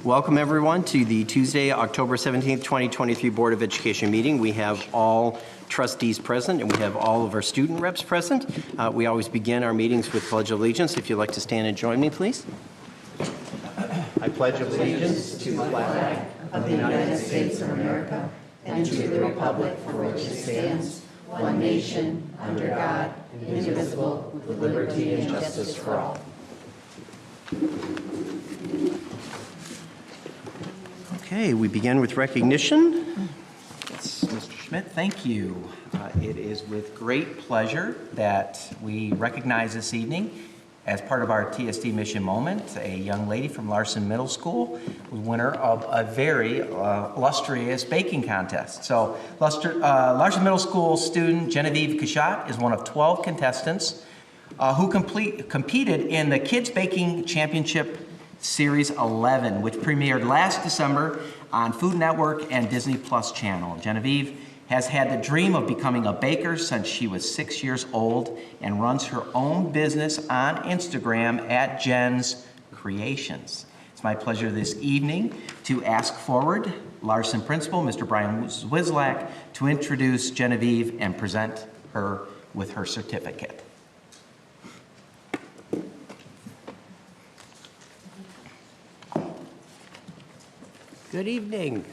Welcome everyone to the Tuesday, October 17th, 2023 Board of Education meeting. We have all trustees present and we have all of our student reps present. We always begin our meetings with Pledge of Allegiance. If you'd like to stand and join me, please. I pledge allegiance to the flag of the United States of America and to the republic for which it stands, one nation, under God, indivisible, with liberty and justice for all. Okay, we begin with recognition. Yes, Mr. Schmidt, thank you. It is with great pleasure that we recognize this evening, as part of our TSD Mission Moment, a young lady from Larson Middle School, winner of a very illustrious baking contest. So Larson Middle School student Genevieve Cachat is one of 12 contestants who competed in the Kids Baking Championship Series 11, which premiered last December on Food Network and Disney Plus channel. Genevieve has had the dream of becoming a baker since she was 6 years old and runs her own business on Instagram at Jen's Creations. It's my pleasure this evening to ask forward Larson Principal, Mr. Brian Wislak, to introduce Genevieve and present her with her certificate. Good evening.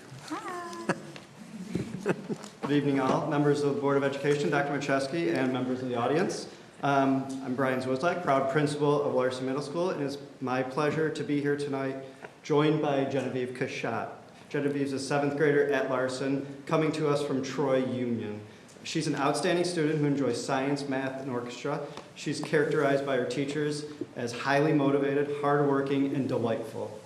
Good evening, all. Members of the Board of Education, Dr. Macheski, and members of the audience. I'm Brian Zwislak, proud principal of Larson Middle School. It is my pleasure to be here tonight, joined by Genevieve Cachat. Genevieve is a 7th grader at Larson, coming to us from Troy Union. She's an outstanding student who enjoys science, math, and orchestra. She's characterized by her teachers as highly motivated, hardworking, and delightful.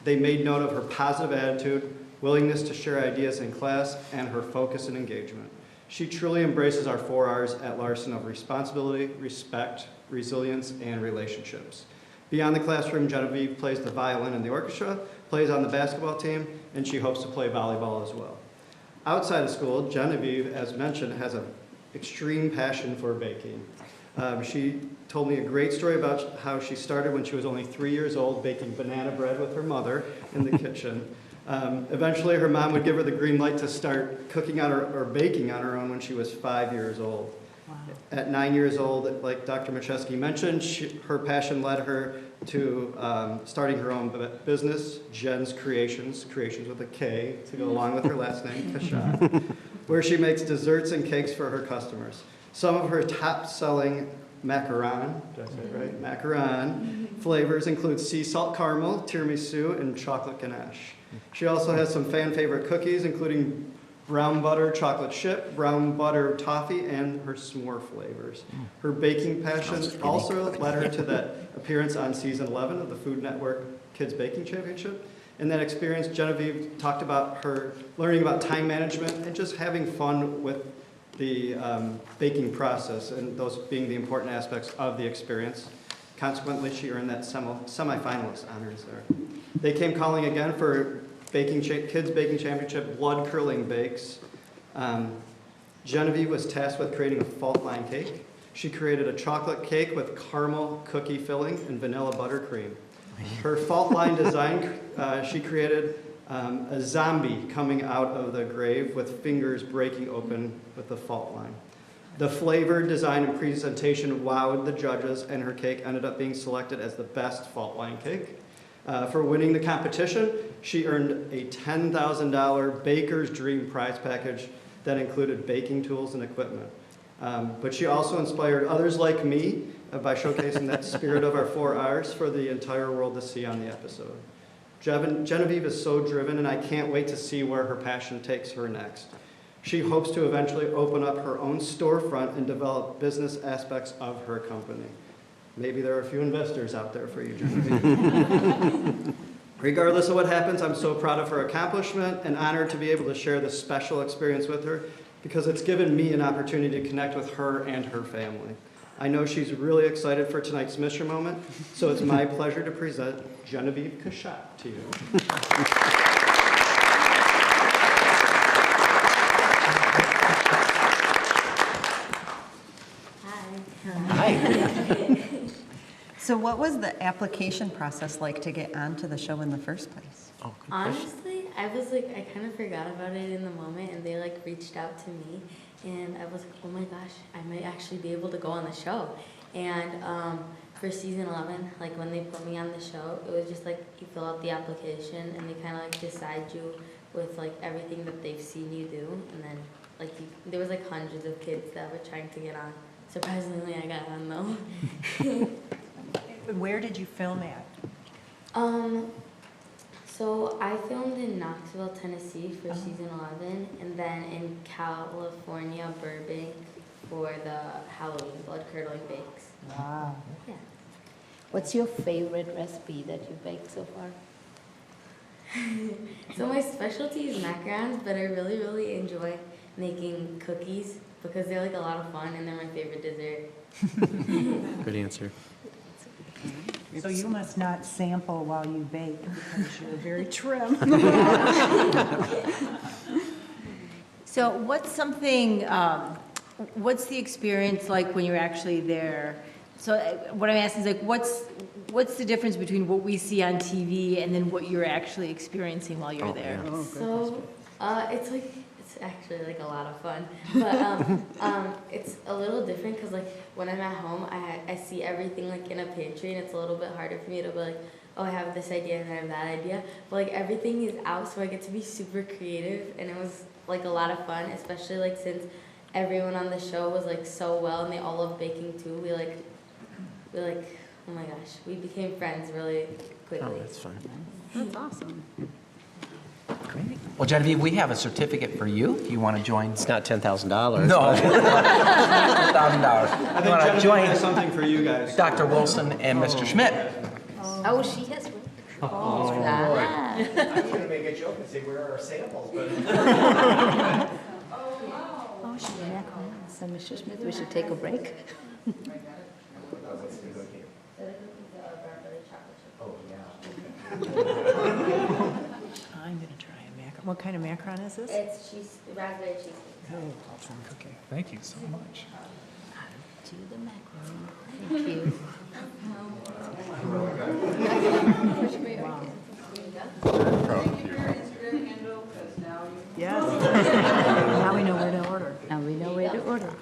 They made note of her positive attitude, willingness to share ideas in class, and her focus and engagement. She truly embraces our 4 R's at Larson of responsibility, respect, resilience, and relationships. Beyond the classroom, Genevieve plays the violin in the orchestra, plays on the basketball team, and she hopes to play volleyball as well. Outside of school, Genevieve, as mentioned, has an extreme passion for baking. She told me a great story about how she started when she was only 3 years old, baking banana bread with her mother in the kitchen. Eventually, her mom would give her the green light to start cooking on or baking on her own when she was 5 years old. Wow. At 9 years old, like Dr. Macheski mentioned, her passion led her to starting her own business, Jen's Creations, creations with a K to go along with her last name, Cachat, where she makes desserts and cakes for her customers. Some of her top-selling macaron, did I say it right? Macaron flavors include sea salt caramel, tiramisu, and chocolate ganache. She also has some fan-favorite cookies, including brown butter chocolate chip, brown butter toffee, and her s'more flavors. Her baking passion also led her to that appearance on season 11 of the Food Network Kids Baking Championship. In that experience, Genevieve talked about her learning about time management and just having fun with the baking process, and those being the important aspects of the experience. Consequently, she earned that semi-finalist honors there. They came calling again for Kids Baking Championship blood curling bakes. Genevieve was tasked with creating a fault line cake. She created a chocolate cake with caramel cookie filling and vanilla buttercream. Her fault line design, she created a zombie coming out of the grave with fingers breaking open with the fault line. The flavor, design, and presentation wowed the judges, and her cake ended up being selected as the best fault line cake. For winning the competition, she earned a $10,000 Baker's Dream prize package that included baking tools and equipment. But she also inspired others like me by showcasing that spirit of our 4 R's for the entire world to see on the episode. Genevieve is so driven, and I can't wait to see where her passion takes her next. She hopes to eventually open up her own storefront and develop business aspects of her company. Maybe there are a few investors out there for you, Genevieve. Regardless of what happens, I'm so proud of her accomplishment and honored to be able to share this special experience with her because it's given me an opportunity to connect with her and her family. I know she's really excited for tonight's mission moment, so it's my pleasure to present Genevieve Cachat to you. Hi. So what was the application process like to get onto the show in the first place? Oh, good question. Honestly, I was like, I kind of forgot about it in the moment, and they like reached out to me, and I was like, oh my gosh, I might actually be able to go on the show. And for season 11, like when they put me on the show, it was just like you fill out the application, and they kind of like decide you with like everything that they've seen you do, and then like there was like hundreds of kids that were trying to get on. Surprisingly, I got on though. Where did you film at? So I filmed in Knoxville, Tennessee for season 11, and then in California, Burbank for the Halloween Blood Curdling Bakes. Wow. Yeah. What's your favorite recipe that you've baked so far? So my specialty is macarons, but I really, really enjoy making cookies because they're like a lot of fun and they're my favorite dessert. Good answer. So you must not sample while you bake because you're very trim. So what's something, what's the experience like when you're actually there? So what I'm asking is like, what's the difference between what we see on TV and then what you're actually experiencing while you're there? So it's actually like a lot of fun, but it's a little different because like when I'm at home, I see everything like in a pantry, and it's a little bit harder for me to be like, oh, I have this idea and I have that idea, but like everything is out, so I get to be super creative, and it was like a lot of fun, especially like since everyone on the show was like so well, and they all love baking too. We like, oh my gosh, we became friends really quickly. Oh, that's fun. That's awesome. Well, Genevieve, we have a certificate for you if you want to join. It's not $10,000. No. $1,000. I think You want to Genevieve join has something for you guys. Dr. Wilson and Mr. Schmidt? Oh, she has one. Ah. I was going to make a joke and say, where are our samples? But Oh, she's back home. So, Mr. Smith, we should take a break. I'm going to try a macaron. What kind of macaron is this? It's raspberry cheesecake. Okay. thank you so much. To the macaroni. Thank you. Yes. Now we know where to order. Now we know where to order.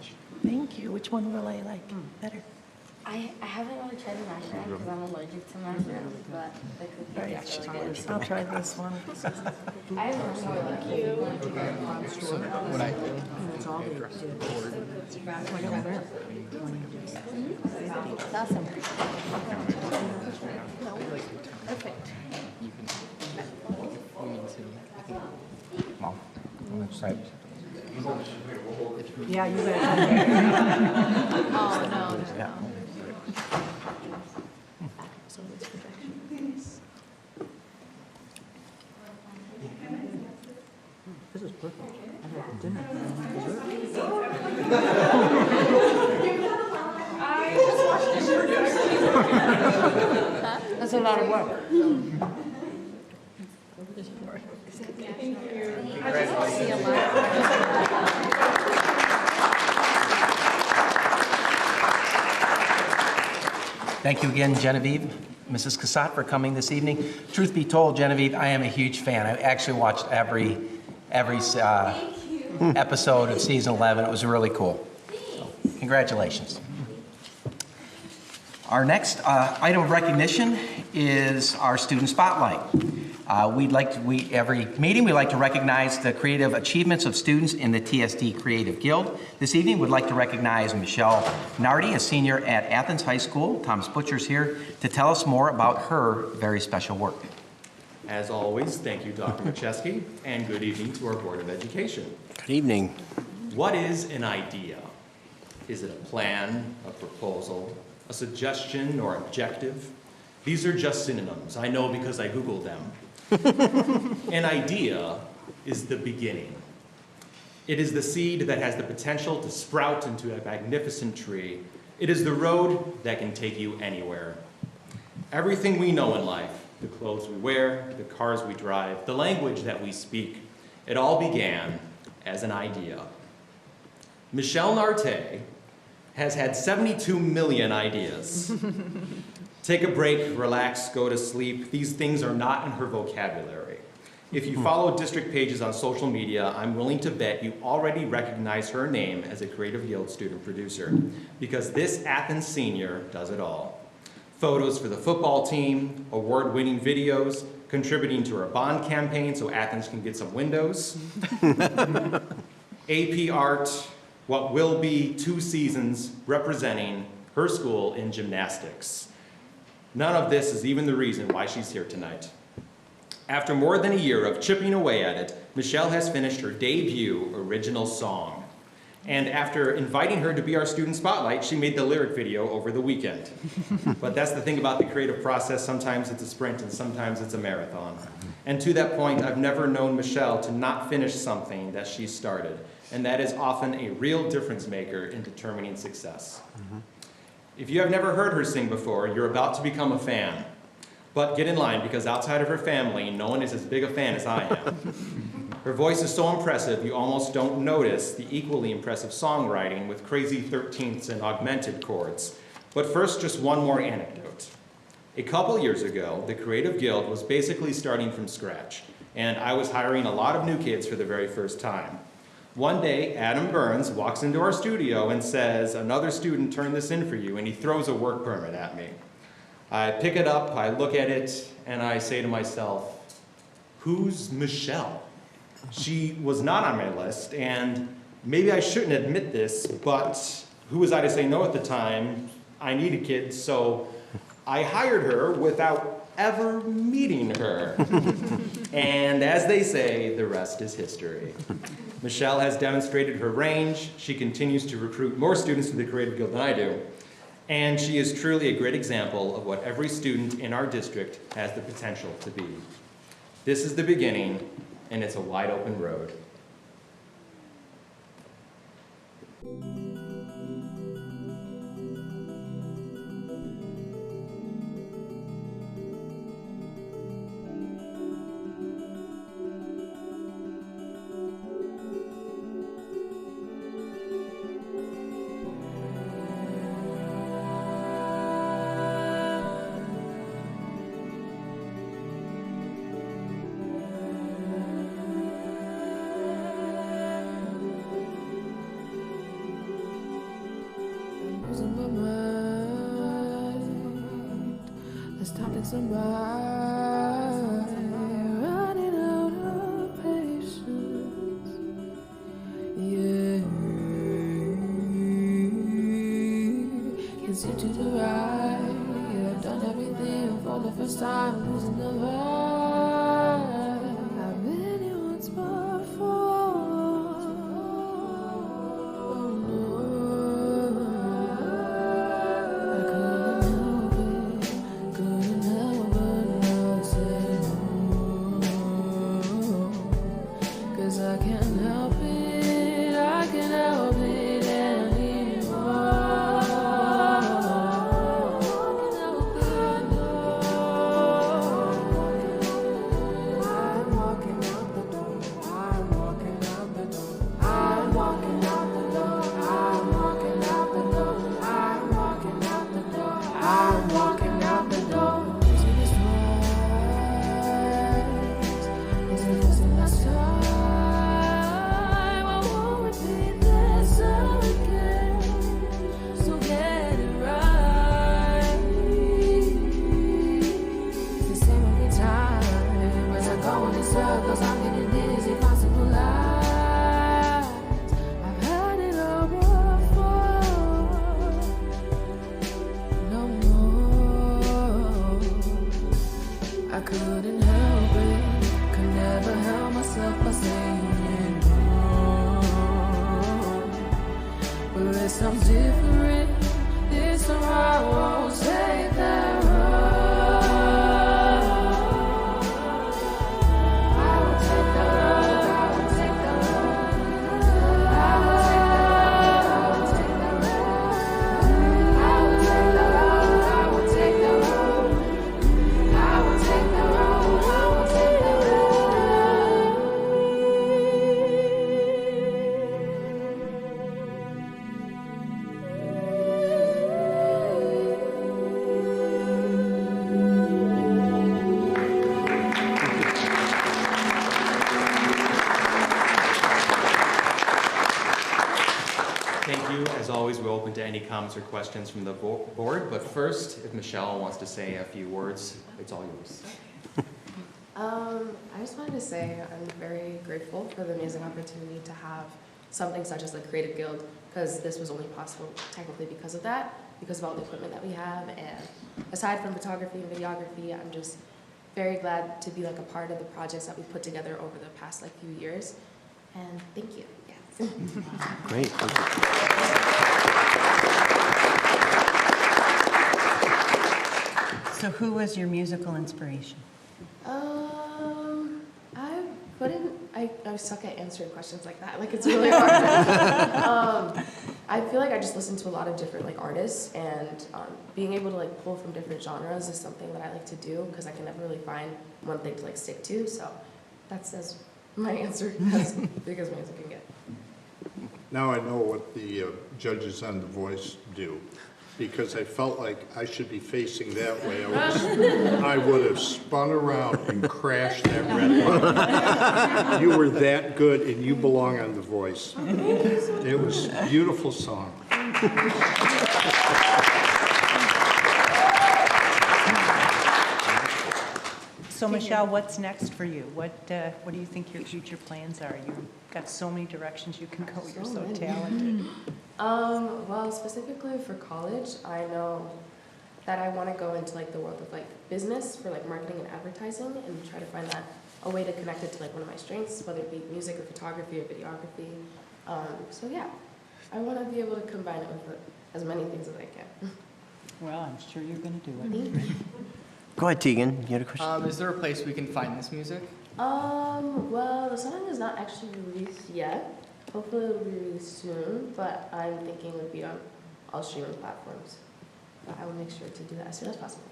Thank you. Which one will I like better? I haven't really tried the macarons because I'm allergic to macarons, but the cookies are really good. I'll try this one. I have one more like you. That's all they did. Whatever there. It's awesome. Well, that's right. Yeah, you better. Oh, no. Yeah. This is perfect. I had dinner. That's a lot of work. Thank you again, Genevieve, Mrs. Cassatt, for coming this evening. Truth be told, Genevieve, I am a huge fan. I actually watched every episode of season 11. It was really cool. So, congratulations. Our next item of recognition is our student spotlight. Every meeting, we like to recognize the creative achievements of students in the TSD Creative Guild. This evening, we'd like to recognize Michelle Nardi, a senior at Athens High School. Thomas Butcher's here to tell us more about her very special work. As always, thank you, Dr. McChesky, and good evening to our Board of Education. Good evening. What is an idea? Is it a plan, a proposal, a suggestion, or objective? These are just synonyms. I know because I Googled them. An idea is the beginning. It is the seed that has the potential to sprout into a magnificent tree. It is the road that can take you anywhere. Everything we know in life, the clothes we wear, the cars we drive, the language that we speak, it all began as an idea. Michelle Nardi has had 72 million ideas. Take a break, relax, go to sleep. These things are not in her vocabulary. If you follow district pages on social media, I'm willing to bet you already recognize her name as a Creative Guild student producer, because this Athens senior does it all. Photos for the football team, award-winning videos, contributing to our bond campaign so Athens can get some windows. AP Art, what will be 2 seasons representing her school in gymnastics. None of this is even the reason why she's here tonight. After more than a year of chipping away at it, Michelle has finished her debut original song. And after inviting her to be our student spotlight, she made the lyric video over the weekend. But that's the thing about the creative process. Sometimes it's a sprint and sometimes it's a marathon. And to that point, I've never known Michelle to not finish something that she started. And that is often a real difference maker in determining success. If you have never heard her sing before, you're about to become a fan. But get in line, because outside of her family, no one is as big a fan as I am. Her voice is so impressive, you almost don't notice the equally impressive songwriting with crazy 13ths and augmented chords. But first, just one more anecdote. A couple years ago, the Creative Guild was basically starting from scratch, and I was hiring a lot of new kids for the very first time. One day, Adam Burns walks into our studio and says, "Another student turned this in for you," and he throws a work permit at me. I pick it up, I look at it, and I say to myself, who's Michelle? She was not on my list, and maybe I shouldn't admit this, but who was I to say no at the time? I needed kids, so I hired her without ever meeting her. And as they say, the rest is history. Michelle has demonstrated her range. She continues to recruit more students to the Creative Guild than I do. And she is truly a great example of what every student in our district has the potential to be. This is the beginning, and it's a wide open road. Losing my mind. This topic's a mind. Running out of patience. Yeah. Can't see to the right. I've done everything for the first time. Losing the vibe. I've been here once before. I can't help it, I can't help it anymore. I can't help it, no. comments or questions from the board, but first, if Michelle wants to say a few words, it's all yours. I just wanted to say I'm very grateful for the amazing opportunity to have something such as the Creative Guild, because this was only possible technically because of that, because of all the equipment that we have. And aside from photography and videography, I'm just very glad to be like a part of the projects that we've put together over the past few years. And thank you. Yes. Great. Thank you. So who was your musical inspiration? I suck at answering questions like that. Like, it's really hard. I feel like I just listen to a lot of different artists, and being able to pull from different genres is something that I like to do because I can never really find one thing to stick to. So that's as my answer as big as my answer can get. Now I know what the judges on The Voice do, because I felt like I should be facing that way. I would have spun around and crashed that red button. You were that good, and you belong on The Voice. It was a beautiful song. So Michelle, what's next for you? What do you think your future plans are? You've got so many directions you can go. You're so talented. Well, specifically for college, I know that I want to go into the world of business for marketing and advertising, and try to find a way to connect it to one of my strengths, whether it be music or photography or videography. So yeah, I want to be able to combine it with as many things as I can. Well, I'm sure you're going to do it. Go ahead, Tegan. You had a question? Is there a place we can find this music? Well, the song is not actually released yet. Hopefully it'll be released soon, but I'm thinking it would be on all streaming platforms. But I will make sure to do that as soon as possible.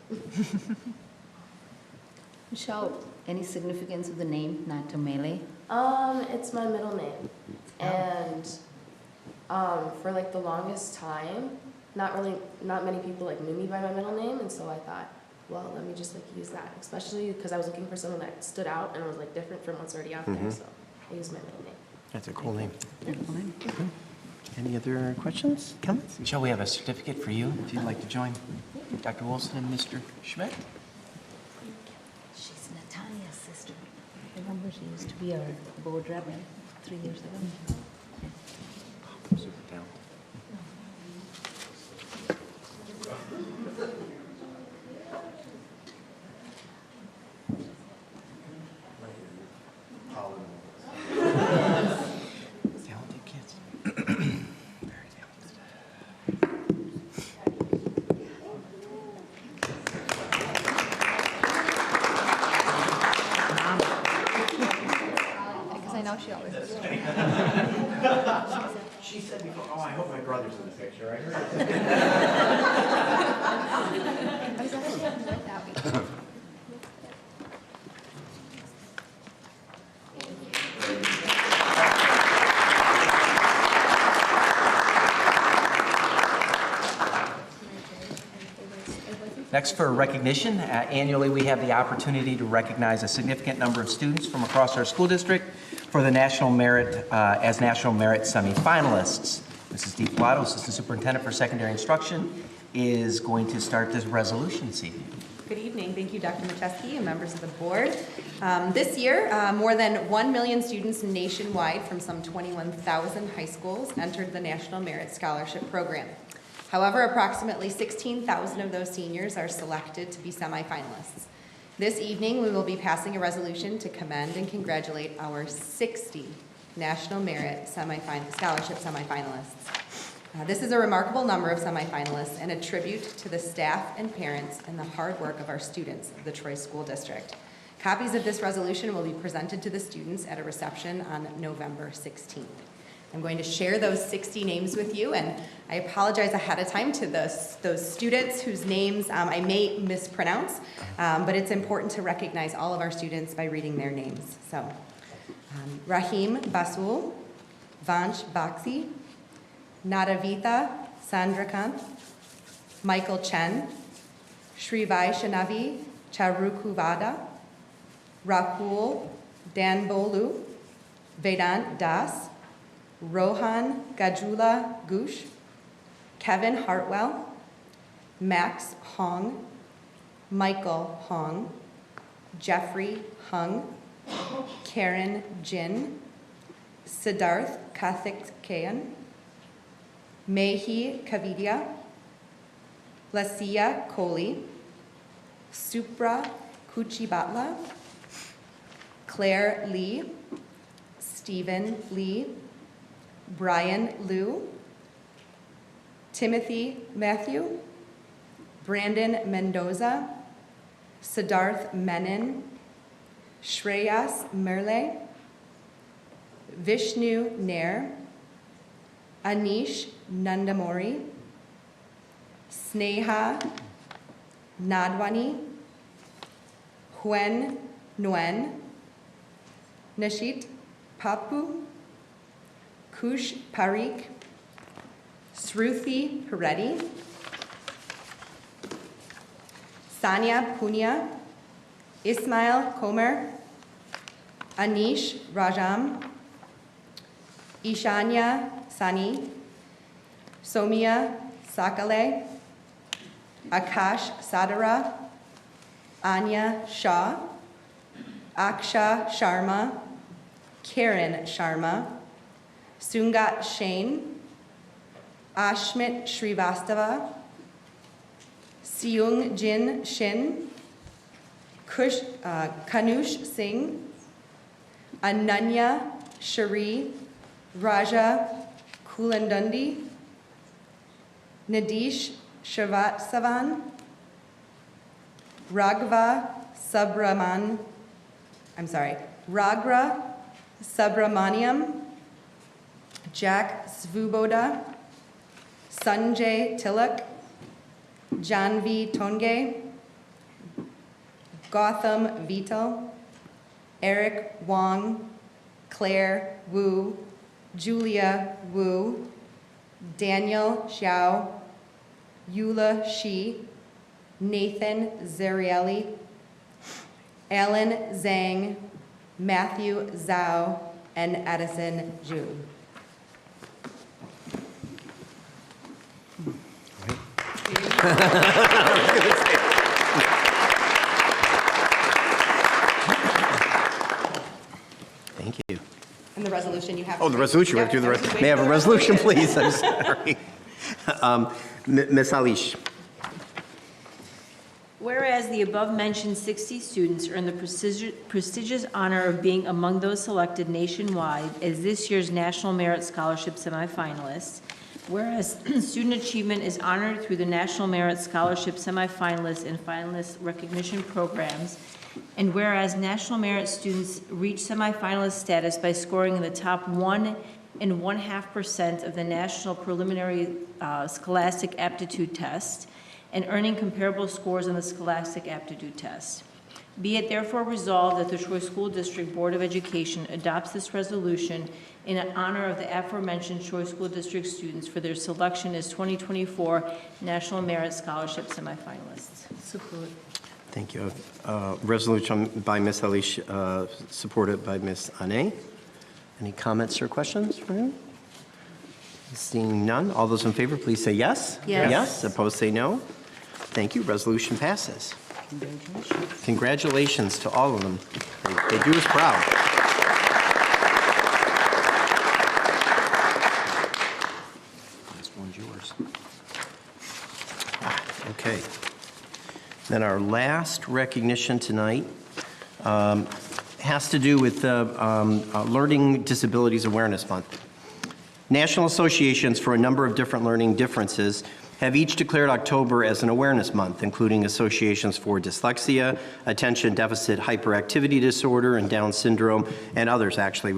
Michelle, any significance of the name Natomele? It's my middle name. And for the longest time, not many people knew me by my middle name, and so I thought, well, let me just use that, especially because I was looking for something that stood out and was different from what's already out there, so I used my middle name. That's a cool name. Any other questions, comments? Michelle, we have a certificate for you if you'd like to join Dr. Wilson and Mr. Schmidt. She's Natalia's sister. Remember, she used to be our board rep 3 years ago. Super talented. Talented kids. Very talented. Because I know she always does. She said before, oh, I hope my brother's in the picture. I heard I was actually on work that week. Next, for recognition, annually we have the opportunity to recognize a significant number of students from across our school district for the National Merit, as National Merit semifinalists. Mrs. DiPilato, Assistant Superintendent for Secondary Instruction, is going to start this resolution this evening. Good evening. Thank you, Dr. Macheski and members of the board. This year, more than 1 million students nationwide from some 21,000 high schools entered the National Merit Scholarship Program. However, approximately 16,000 of those seniors are selected to be semifinalists. This evening, we will be passing a resolution to commend and congratulate our 60 National Merit Scholarship semifinalists. This is a remarkable number of semifinalists and a tribute to the staff and parents and the hard work of our students of the Troy School District. Copies of this resolution will be presented to the students at a reception on November 16th. I'm going to share those 60 names with you, and I apologize ahead of time to those students whose names I may mispronounce, but it's important to recognize all of our students by reading their names. So, Rahim Basul, Vansh Baxi, Nadavita Sandrakant, Michael Chen, Shrivai Shanavi Charukuvada, Rakul Danbolu, Vedant Das, Rohan Gajula Gush, Kevin Hartwell, Max Hong, Michael Hong, Jeffrey Hung, Karen Jin, Siddharth Karthikeyan, Mehi Kavidia, Lasia Kohli, Supra Kuchibatla, Claire Lee, Stephen Lee, Brian Liu, Timothy Matthew, Brandon Mendoza, Siddharth Menon, Shreyas Merle, Vishnu Nair, Anish Nandamori, Sneha Nadwani, Huen Nguyen, Nishit Papu, Kush Parikh, Sruthi Reddy, Sanya Punya, Ismail Komer, Anish Rajam, Ishanya Sani, Somia Sakale, Akash Sadara, Anya Shah, Aksha Sharma, Karen Sharma, Sungat Shane, Ashmit Srivastava, Seung Jin Shin, Kanush Singh, Ananya Shari Raja Kulandundi, Nadish Srivatsavan, Ragra Subramaniam, Jack Svoboda, Sanjay Tilak, Janvi Tonge, Gautam Vital, Eric Wong, Claire Wu, Julia Wu, Daniel Xiao, Eula Shi, Nathan Zarieli, Alan Zhang, Matthew Zhao, and Edison Zhu. Thank you. And the resolution you have. Oh, the resolution, we have to do the rest. May I have a resolution, please? I'm sorry. Ms. Alish. Whereas the above-mentioned 60 students earn the prestigious honor of being among those selected nationwide as this year's National Merit Scholarship semifinalists, whereas student achievement is honored through the National Merit Scholarship semifinalists and finalist recognition programs, and whereas National Merit students reach semifinalist status by scoring in the top 1.5% of the National Preliminary Scholastic Aptitude Test, and earning comparable scores on the Scholastic Aptitude Test. Be it therefore resolved that the Troy School District Board of Education adopts this resolution in honor of the aforementioned Troy School District students for their selection as 2024 National Merit Scholarship semifinalists. Support. Thank you. Resolution by Ms. Alish, supported by Ms. Ane. Any comments or questions for him? Seeing none, all those in favor, please say yes. Yes. Yes, opposed say no. Thank you, resolution passes. Congratulations to all of them. They do us proud. This one's yours. Okay. Then our last recognition tonight has to do with Learning Disabilities Awareness Month. National associations for a number of different learning differences have each declared October as an awareness month, including associations for dyslexia, attention deficit hyperactivity disorder, and Down syndrome, and others actually.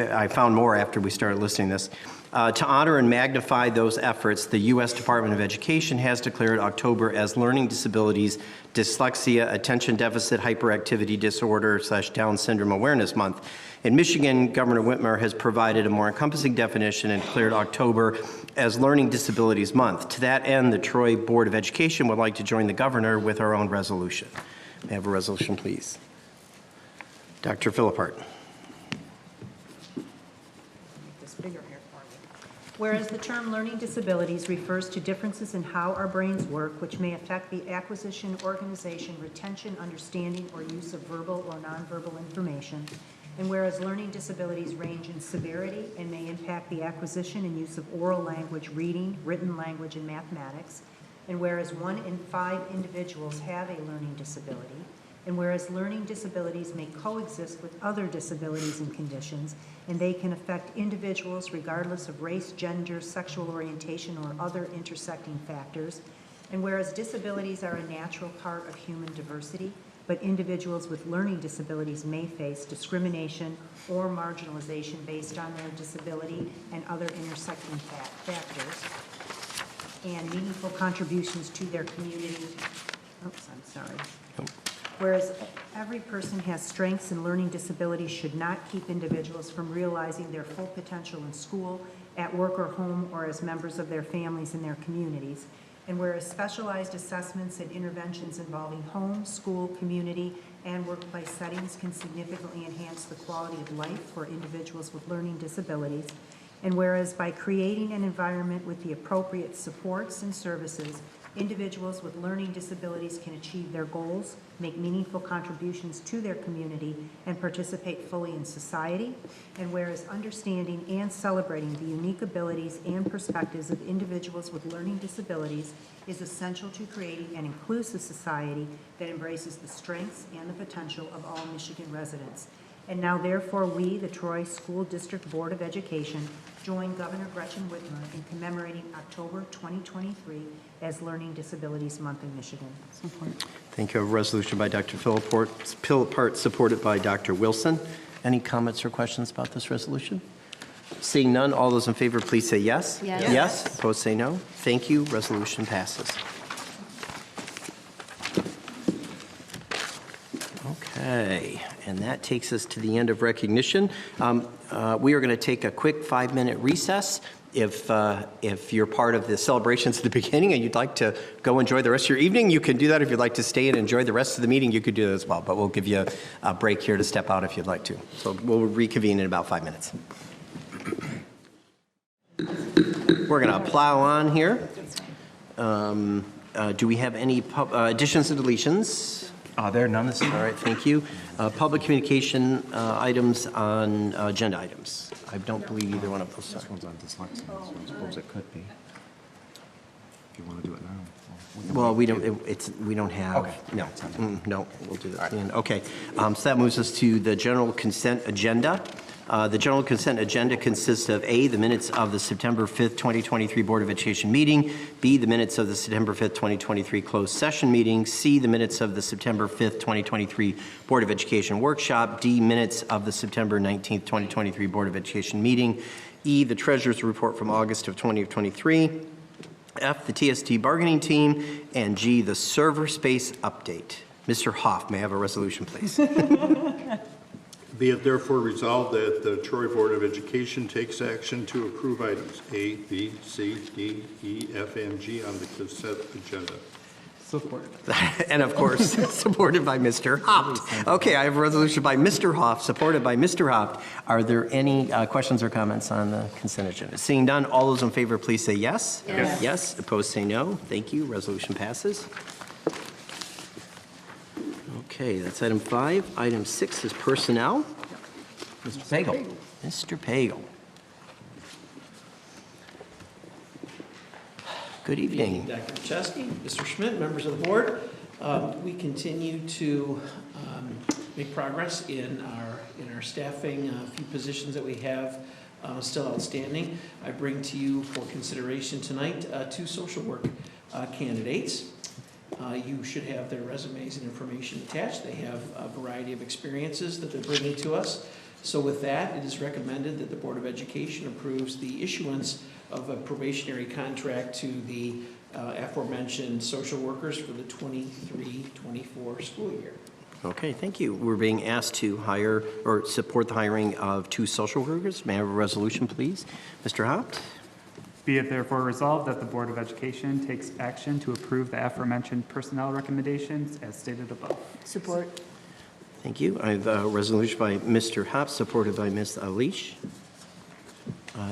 I found more after we started listing this. To honor and magnify those efforts, the U.S. Department of Education has declared October as Learning Disabilities, Dyslexia, Attention Deficit Hyperactivity Disorder / Down Syndrome Awareness Month. In Michigan, Governor Whitmer has provided a more encompassing definition and declared October as Learning Disabilities Month. To that end, the Troy Board of Education would like to join the governor with our own resolution. May I have a resolution, please? Dr. Philippart. Make this bigger here for me. Whereas the term learning disabilities refers to differences in how our brains work, which may affect the acquisition, organization, retention, understanding, or use of verbal or nonverbal information. And whereas learning disabilities range in severity and may impact the acquisition and use of oral language, reading, written language, and mathematics. And whereas 1 in 5 individuals have a learning disability. And whereas learning disabilities may coexist with other disabilities and conditions, and they can affect individuals regardless of race, gender, sexual orientation, or other intersecting factors. And whereas disabilities are a natural part of human diversity, but individuals with learning disabilities may face discrimination or marginalization based on their disability and other intersecting factors, and meaningful contributions to their community. Oops, I'm sorry. Whereas every person has strengths and learning disabilities should not keep individuals from realizing their full potential in school, at work or home, or as members of their families and their communities. And whereas specialized assessments and interventions involving home, school, community, and workplace settings can significantly enhance the quality of life for individuals with learning disabilities. And whereas by creating an environment with the appropriate supports and services, individuals with learning disabilities can achieve their goals, make meaningful contributions to their community, and participate fully in society. And whereas understanding and celebrating the unique abilities and perspectives of individuals with learning disabilities is essential to creating an inclusive society that embraces the strengths and the potential of all Michigan residents. And now therefore we, the Troy School District Board of Education, join Governor Gretchen Whitmer in commemorating October 2023 as Learning Disabilities Month in Michigan. Thank you. A resolution by Dr. Philippart, supported by Dr. Wilson. Any comments or questions about this resolution? Seeing none, all those in favor, please say yes. Yes. Yes. Opposed, say no. Thank you. Resolution passes. Okay, and that takes us to the end of recognition. We are going to take a quick 5-minute recess. If you're part of the celebrations at the beginning and you'd like to go enjoy the rest of your evening, you can do that. If you'd like to stay and enjoy the rest of the meeting, you could do that as well. But we'll give you a break here to step out if you'd like to. So we'll reconvene in about 5 minutes. We're going to plow on here. Do we have any additions and deletions? There are none this evening. All right, thank you. Public communication items on agenda items. I don't believe either one of those. This one's on dyslexia, so I suppose it could be. If you want to do it now. Well, we don't have. Okay. No, no, we'll do that at the end. Okay, so that moves us to the general consent agenda. The general consent agenda consists of A, the minutes of the September 5th, 2023 Board of Education meeting, B, the minutes of the September 5th, 2023 closed session meeting, C, the minutes of the September 5th, 2023 Board of Education workshop, D, minutes of the September 19th, 2023 Board of Education meeting, E, the treasurer's report from August of 2023, F, the TST bargaining team, and G, the server space update. Mr. Hoff, may I have a resolution, please? Be it therefore resolved that the Troy Board of Education takes action to approve items A, B, C, D, E, F, and G on the consent agenda. Support. And of course, supported by Mr. Hoff. Okay, I have a resolution by Mr. Hoff, supported by Mr. Hoff. Are there any questions or comments on the consent agenda? Seeing none, all those in favor, please say yes. Yes. Yes. Opposed, say no. Thank you. Resolution passes. Okay, that's item 5. Item 6 is personnel. Mr. Pagel. Mr. Pagel. Good evening. Dr. Chesky, Mr. Schmidt, members of the board. We continue to make progress in our staffing. A few positions that we have still outstanding. I bring to you for consideration tonight 2 social work candidates. You should have their resumes and information attached. They have a variety of experiences that they're bringing to us. So with that, it is recommended that the Board of Education approves the issuance of a probationary contract to the aforementioned social workers for the 23-24 school year. Okay, thank you. We're being asked to hire or support the hiring of 2 social workers. May I have a resolution, please? Mr. Haupt? Be it therefore resolved that the Board of Education takes action to approve the aforementioned personnel recommendations as stated above. Support. Thank you. I have a resolution by Mr. Haupt, supported by Ms. Alish.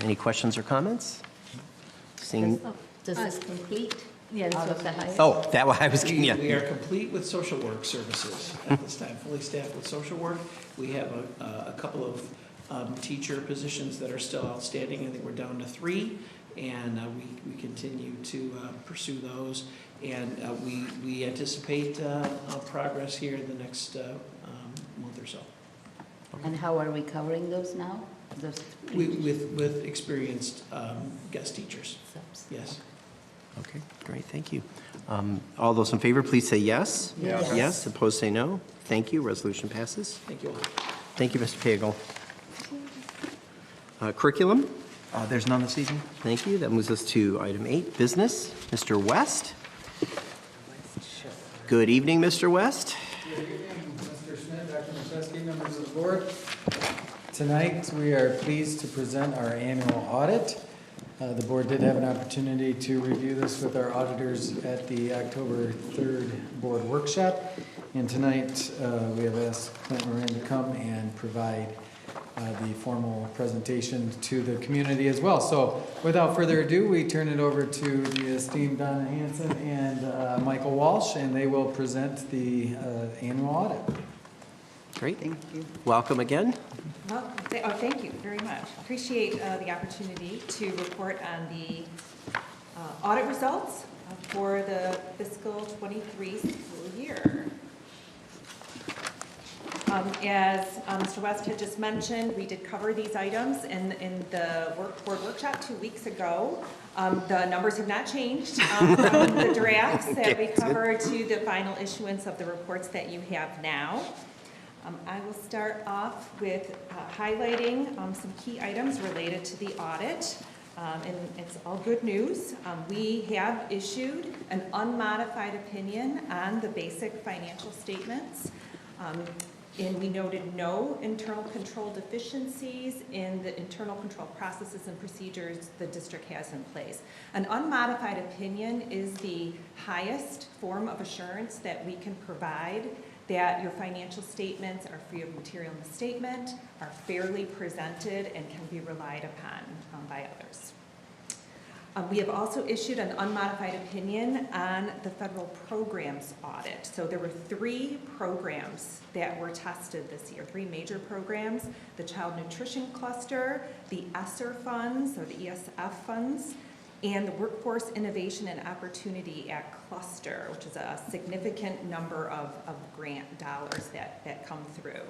Any questions or comments? Seeing, Does this complete? Yeah, this Out was of the the highest. oh, that one I was, We yeah. are complete with social work services at this time, fully staffed with social work. We have a couple of teacher positions that are still outstanding. I think we're down to 3, and we continue to pursue those. And we anticipate progress here in the next month or so. And how are we covering those now? Those With experienced guest teachers, subs? yes. Okay, great, thank you. All those in favor, please say yes. Yes. Yes, opposed, say no. Thank you, resolution passes. Thank you all. Thank you, Mr. Pagel. Curriculum? There's none this evening? Thank you. That moves us to item 8, business. Mr. West? Good evening, Mr. West. Good evening, Mr. Schmidt, Dr. Machewski, members of the board. Tonight, we are pleased to present our annual audit. The board did have an opportunity to review this with our auditors at the October 3rd board workshop. And tonight, we have asked Clint Moran to come and provide the formal presentation to the community as well. So without further ado, we turn it over to the esteemed Donna Hanson and Michael Walsh, and they will present the annual audit. Great. Thank you. Welcome again. Well, thank you very much. Appreciate the opportunity to report on the audit results for the fiscal 23 school year. As Mr. West had just mentioned, we did cover these items in the board workshop 2 weeks ago. The numbers have not changed from the drafts that we covered to the final issuance of the reports that you have now. I will start off with highlighting some key items related to the audit. And it's all good news. We have issued an unmodified opinion on the basic financial statements. And we noted no internal control deficiencies in the internal control processes and procedures the district has in place. An unmodified opinion is the highest form of assurance that we can provide that your financial statements are free of material misstatement, are fairly presented, and can be relied upon by others. We have also issued an unmodified opinion on the federal programs audit. So there were 3 programs that were tested this year, 3 major programs: the Child Nutrition Cluster, the ESSER funds, or the ESF funds, and the Workforce Innovation and Opportunity Act Cluster, which is a significant number of grant dollars that come through.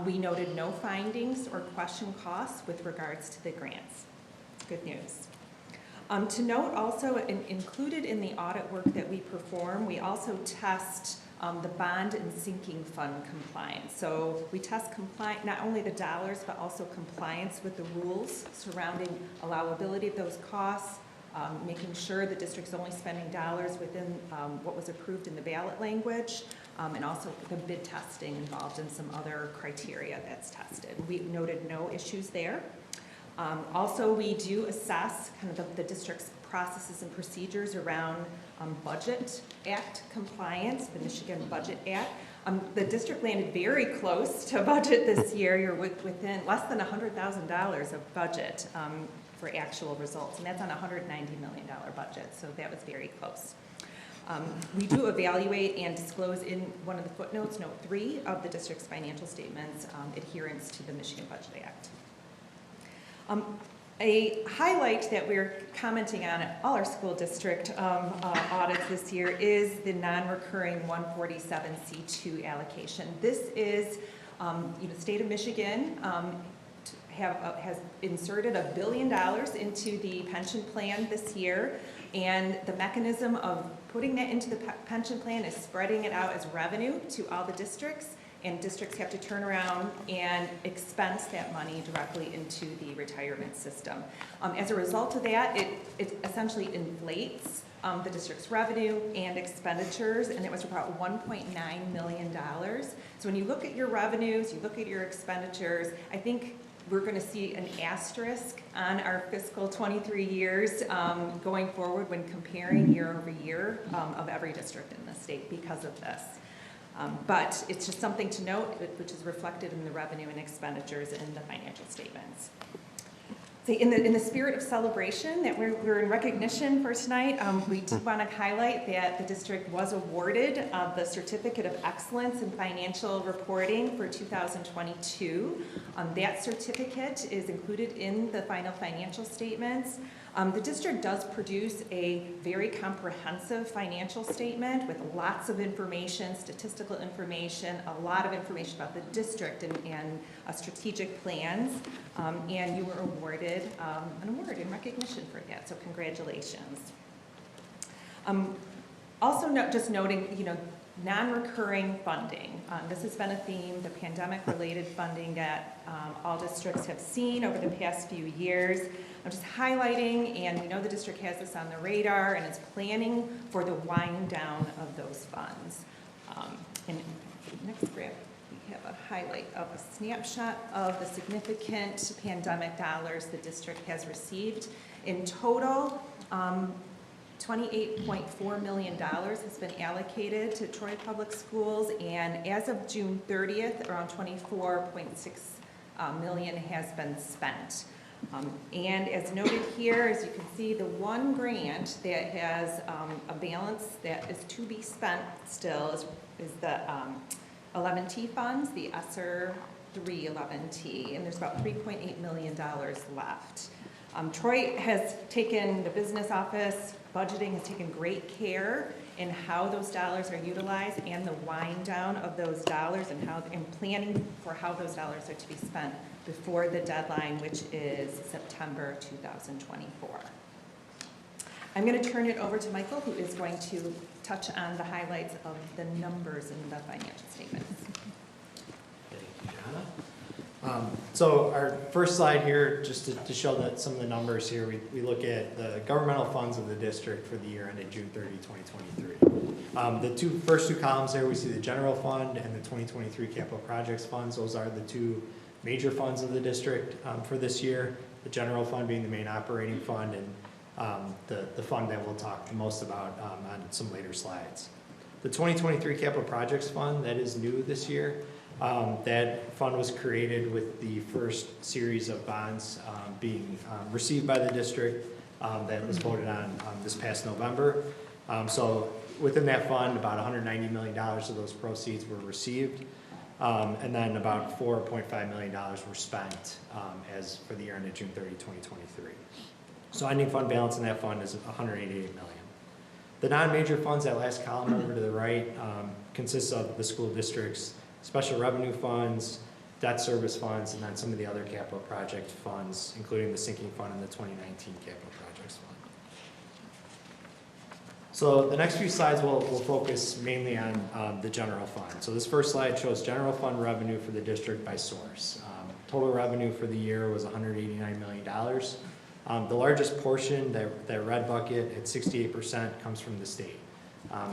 We noted no findings or question costs with regards to the grants. Good news. To note also, included in the audit work that we perform, we also test the bond and sinking fund compliance. So we test not only the dollars, but also compliance with the rules surrounding allowability of those costs, making sure the district's only spending dollars within what was approved in the ballot language, and also the bid testing involved in some other criteria that's tested. We noted no issues there. Also, we do assess kind of the district's processes and procedures around Budget Act compliance, the Michigan Budget Act. The district landed very close to budget this year. You're within less than $100,000 of budget for actual results, and that's on a $190 million budget, so that was very close. We do evaluate and disclose in one of the footnotes, note 3 of the district's financial statements, adherence to the Michigan Budget Act. A highlight that we're commenting on at all our school district audits this year is the non-recurring 147C2 allocation. This is, the state of Michigan has inserted $1 billion into the pension plan this year, and the mechanism of putting that into the pension plan is spreading it out as revenue to all the districts, and districts have to turn around and expense that money directly into the retirement system. As a result of that, it essentially inflates the district's revenue and expenditures, and it was about $1.9 million. So when you look at your revenues, you look at your expenditures, I think we're going to see an asterisk on our fiscal 23 years going forward when comparing year over year of every district in the state because of this. But it's just something to note, which is reflected in the revenue and expenditures in the financial statements. in the spirit of celebration that we're in recognition for tonight, we do want to highlight that the district was awarded the Certificate of Excellence in Financial Reporting for 2022. That certificate is included in the final financial statements. The district does produce a very comprehensive financial statement with lots of information, statistical information, a lot of information about the district and strategic plans. And you were awarded an award in recognition for that, so congratulations. Also, just noting, non-recurring funding. This has been a theme, the pandemic-related funding that all districts have seen over the past few years. I'm just highlighting, and we know the district has this on the radar and is planning for the wind down of those funds. And next graph, we have a highlight of a snapshot of the significant pandemic dollars the district has received. In total, $28.4 million has been allocated to Troy Public Schools, and as of June 30th, around $24.6 million has been spent. And as noted here, as you can see, the one grant that has a balance that is to be spent still is the 11T funds, the ESSER 3 11T, and there's about $3.8 million left. Troy has taken, the business office, budgeting has taken great care in how those dollars are utilized and the wind down of those dollars and planning for how those dollars are to be spent before the deadline, which is September 2024. I'm going to turn it over to Michael, who is going to touch on the highlights of the numbers in the financial statements. Thank you, Jana. So our first slide here, just to show that some of the numbers here, we look at the governmental funds of the district for the year ended June 30, 2023. The first two columns there, we see the general fund and the 2023 capital projects funds. Those are the two major funds of the district for this year. The general fund being the main operating fund, and the fund that we'll talk the most about on some later slides. The 2023 capital projects fund, that is new this year. That fund was created with the first series of bonds being received by the district that was voted on this past November. So within that fund, about $190 million of those proceeds were received, and then about $4.5 million were spent as for the year ended June 30, 2023. So ending fund balance in that fund is $188 million. The non-major funds, that last column over to the right, consists of the school district's special revenue funds, debt service funds, and then some of the other capital project funds, including the sinking fund and the 2019 capital projects fund. So the next few slides will focus mainly on the general fund. So this first slide shows general fund revenue for the district by source. Total revenue for the year was $189 million. The largest portion, that red bucket at 68%, comes from the state.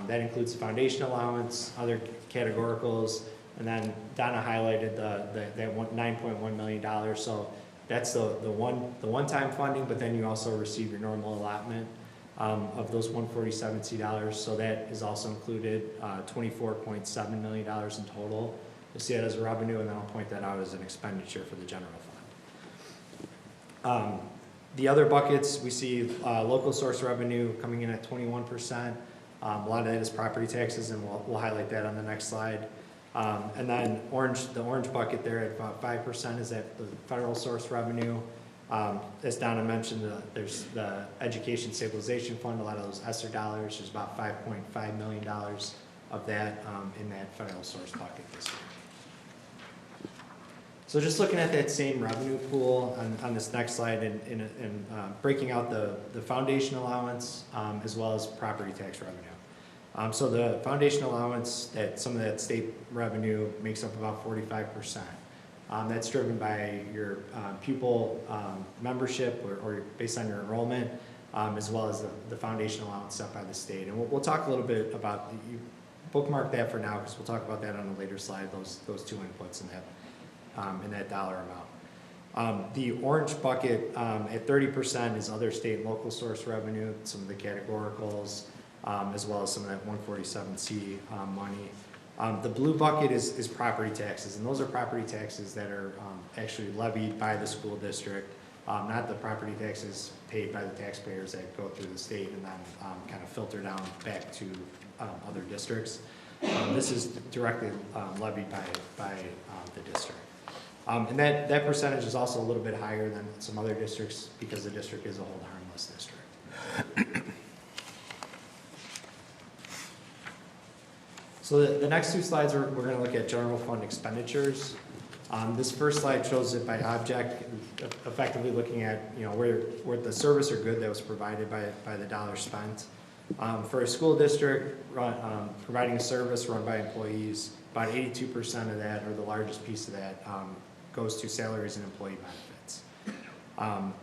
That includes the foundation allowance, other categoricals, and then Donna highlighted that $9.1 million. So that's the one-time funding, but then you also receive your normal allotment of those 147C dollars. So that is also included $24.7 million in total. You'll see that as a revenue, and then I'll point that out as an expenditure for the general fund. The other buckets, we see local source revenue coming in at 21%. A lot of that is property taxes, and we'll highlight that on the next slide. And then the orange bucket there at about 5% is at the federal source revenue. As Donna mentioned, there's the Education Stabilization Fund, a lot of those ESSER dollars. There's about $5.5 million of that in that federal source bucket this year. So just looking at that same revenue pool on this next slide and breaking out the foundation allowance as well as property tax revenue. So the foundation allowance, some of that state revenue makes up about 45%. That's driven by your pupil membership or based on your enrollment, as well as the foundation allowance set by the state. And we'll talk a little bit about, you bookmark that for now because we'll talk about that on a later slide, those two inputs in that dollar amount. The orange bucket at 30% is other state and local source revenue, some of the categoricals, as well as some of that 147C money. The blue bucket is property taxes, and those are property taxes that are actually levied by the school district not the property taxes paid by the taxpayers that go through the state and then kind of filter down back to other districts. This is directly levied by the district. And that percentage is also a little bit higher than some other districts because the district is a hold harmless district. So the next two slides, we're going to look at general fund expenditures. This first slide shows it by object, effectively looking at where the service or good that was provided by the dollar spent. For a school district providing a service run by employees, about 82% of that, or the largest piece of that, goes to salaries and employee benefits.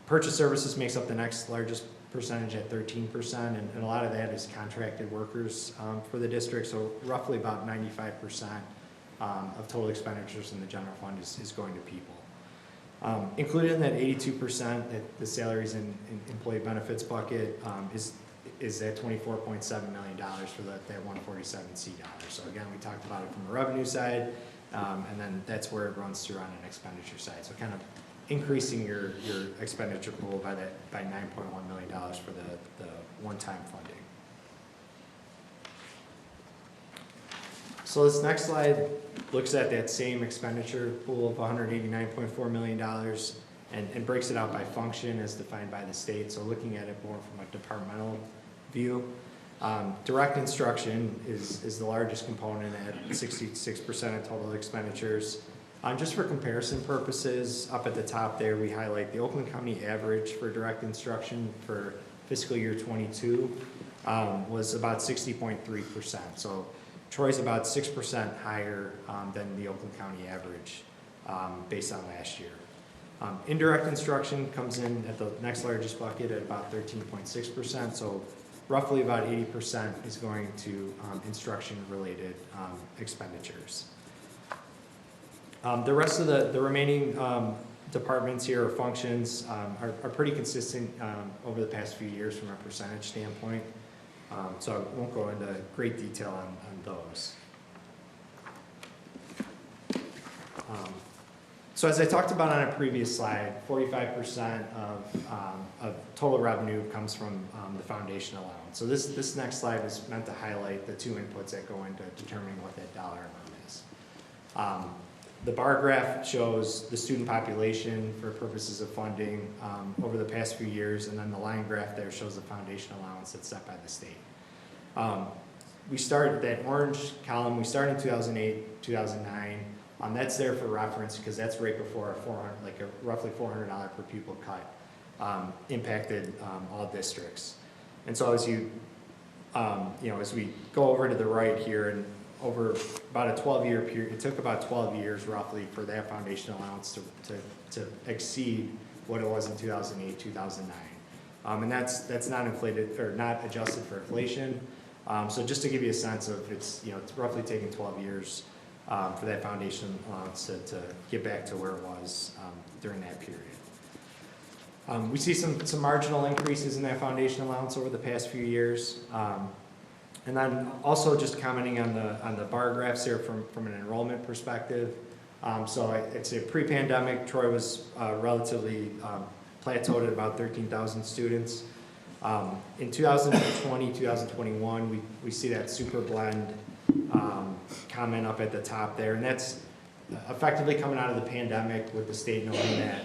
Purchase services makes up the next largest percentage at 13%, and a lot of that is contracted workers for the district, so roughly about 95% of total expenditures in the general fund is going to people. Included in that 82%, the salaries and employee benefits bucket is that $24.7 million for that 147C dollars. So again, we talked about it from the revenue side, and then that's where it runs through on an expenditure side. So kind of increasing your expenditure pool by $9.1 million for the one-time funding. So this next slide looks at that same expenditure pool of $189.4 million and breaks it out by function as defined by the state. So looking at it more from a departmental view. Direct instruction is the largest component at 66% of total expenditures. Just for comparison purposes, up at the top there, we highlight the Oakland County average for direct instruction for fiscal year 22 was about 60.3%. So Troy's about 6% higher than the Oakland County average based on last year. Indirect instruction comes in at the next largest bucket at about 13.6%. So roughly about 80% is going to instruction-related expenditures. The rest of the remaining departments here or functions are pretty consistent over the past few years from a percentage standpoint. So I won't go into great detail on those. So as I talked about on a previous slide, 45% of total revenue comes from the foundation allowance. So this next slide is meant to highlight the two inputs that go into determining what that dollar amount is. The bar graph shows the student population for purposes of funding over the past few years, and then the line graph there shows the foundation allowance that's set by the state. We start that orange column, we start in 2008, 2009. That's there for reference because that's right before a roughly $400 per pupil cut impacted all districts. And so as as we go over to the right here and over about a 12-year period, it took about 12 years roughly for that foundation allowance to exceed what it was in 2008, 2009. And that's not inflated or not adjusted for inflation. So just to give you a sense of it's roughly taking 12 years for that foundation allowance to get back to where it was during that period. We see some marginal increases in that foundation allowance over the past few years. And then also just commenting on the bar graphs here from an enrollment perspective. So I'd say pre-pandemic, Troy was relatively plateaued at about 13,000 students. In 2020, 2021, we see that super blend comment up at the top there, and that's effectively coming out of the pandemic with the state knowing that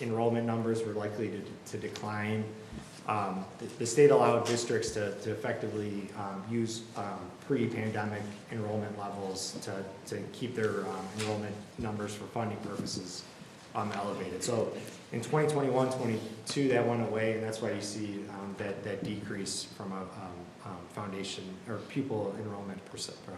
enrollment numbers were likely to decline. The state allowed districts to effectively use pre-pandemic enrollment levels to keep their enrollment numbers for funding purposes elevated. So in 2021, 22, that went away, and that's why you see that decrease from a foundation or pupil enrollment perspective.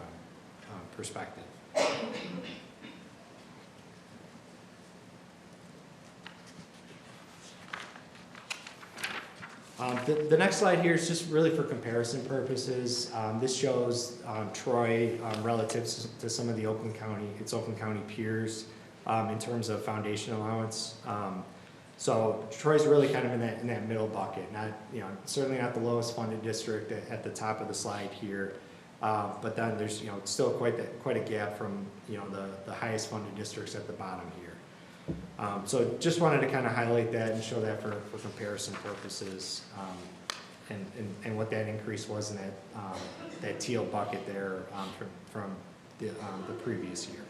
The next slide here is just really for comparison purposes. This shows Troy relative to some of the Oakland County peers in terms of foundation allowance. So Troy's really kind of in that middle bucket, not certainly not the lowest funded district at the top of the slide here, but then there's still quite a gap from the highest funded districts at the bottom here. So just wanted to kind of highlight that and show that for comparison purposes, and what that increase was in that teal bucket there from the previous year.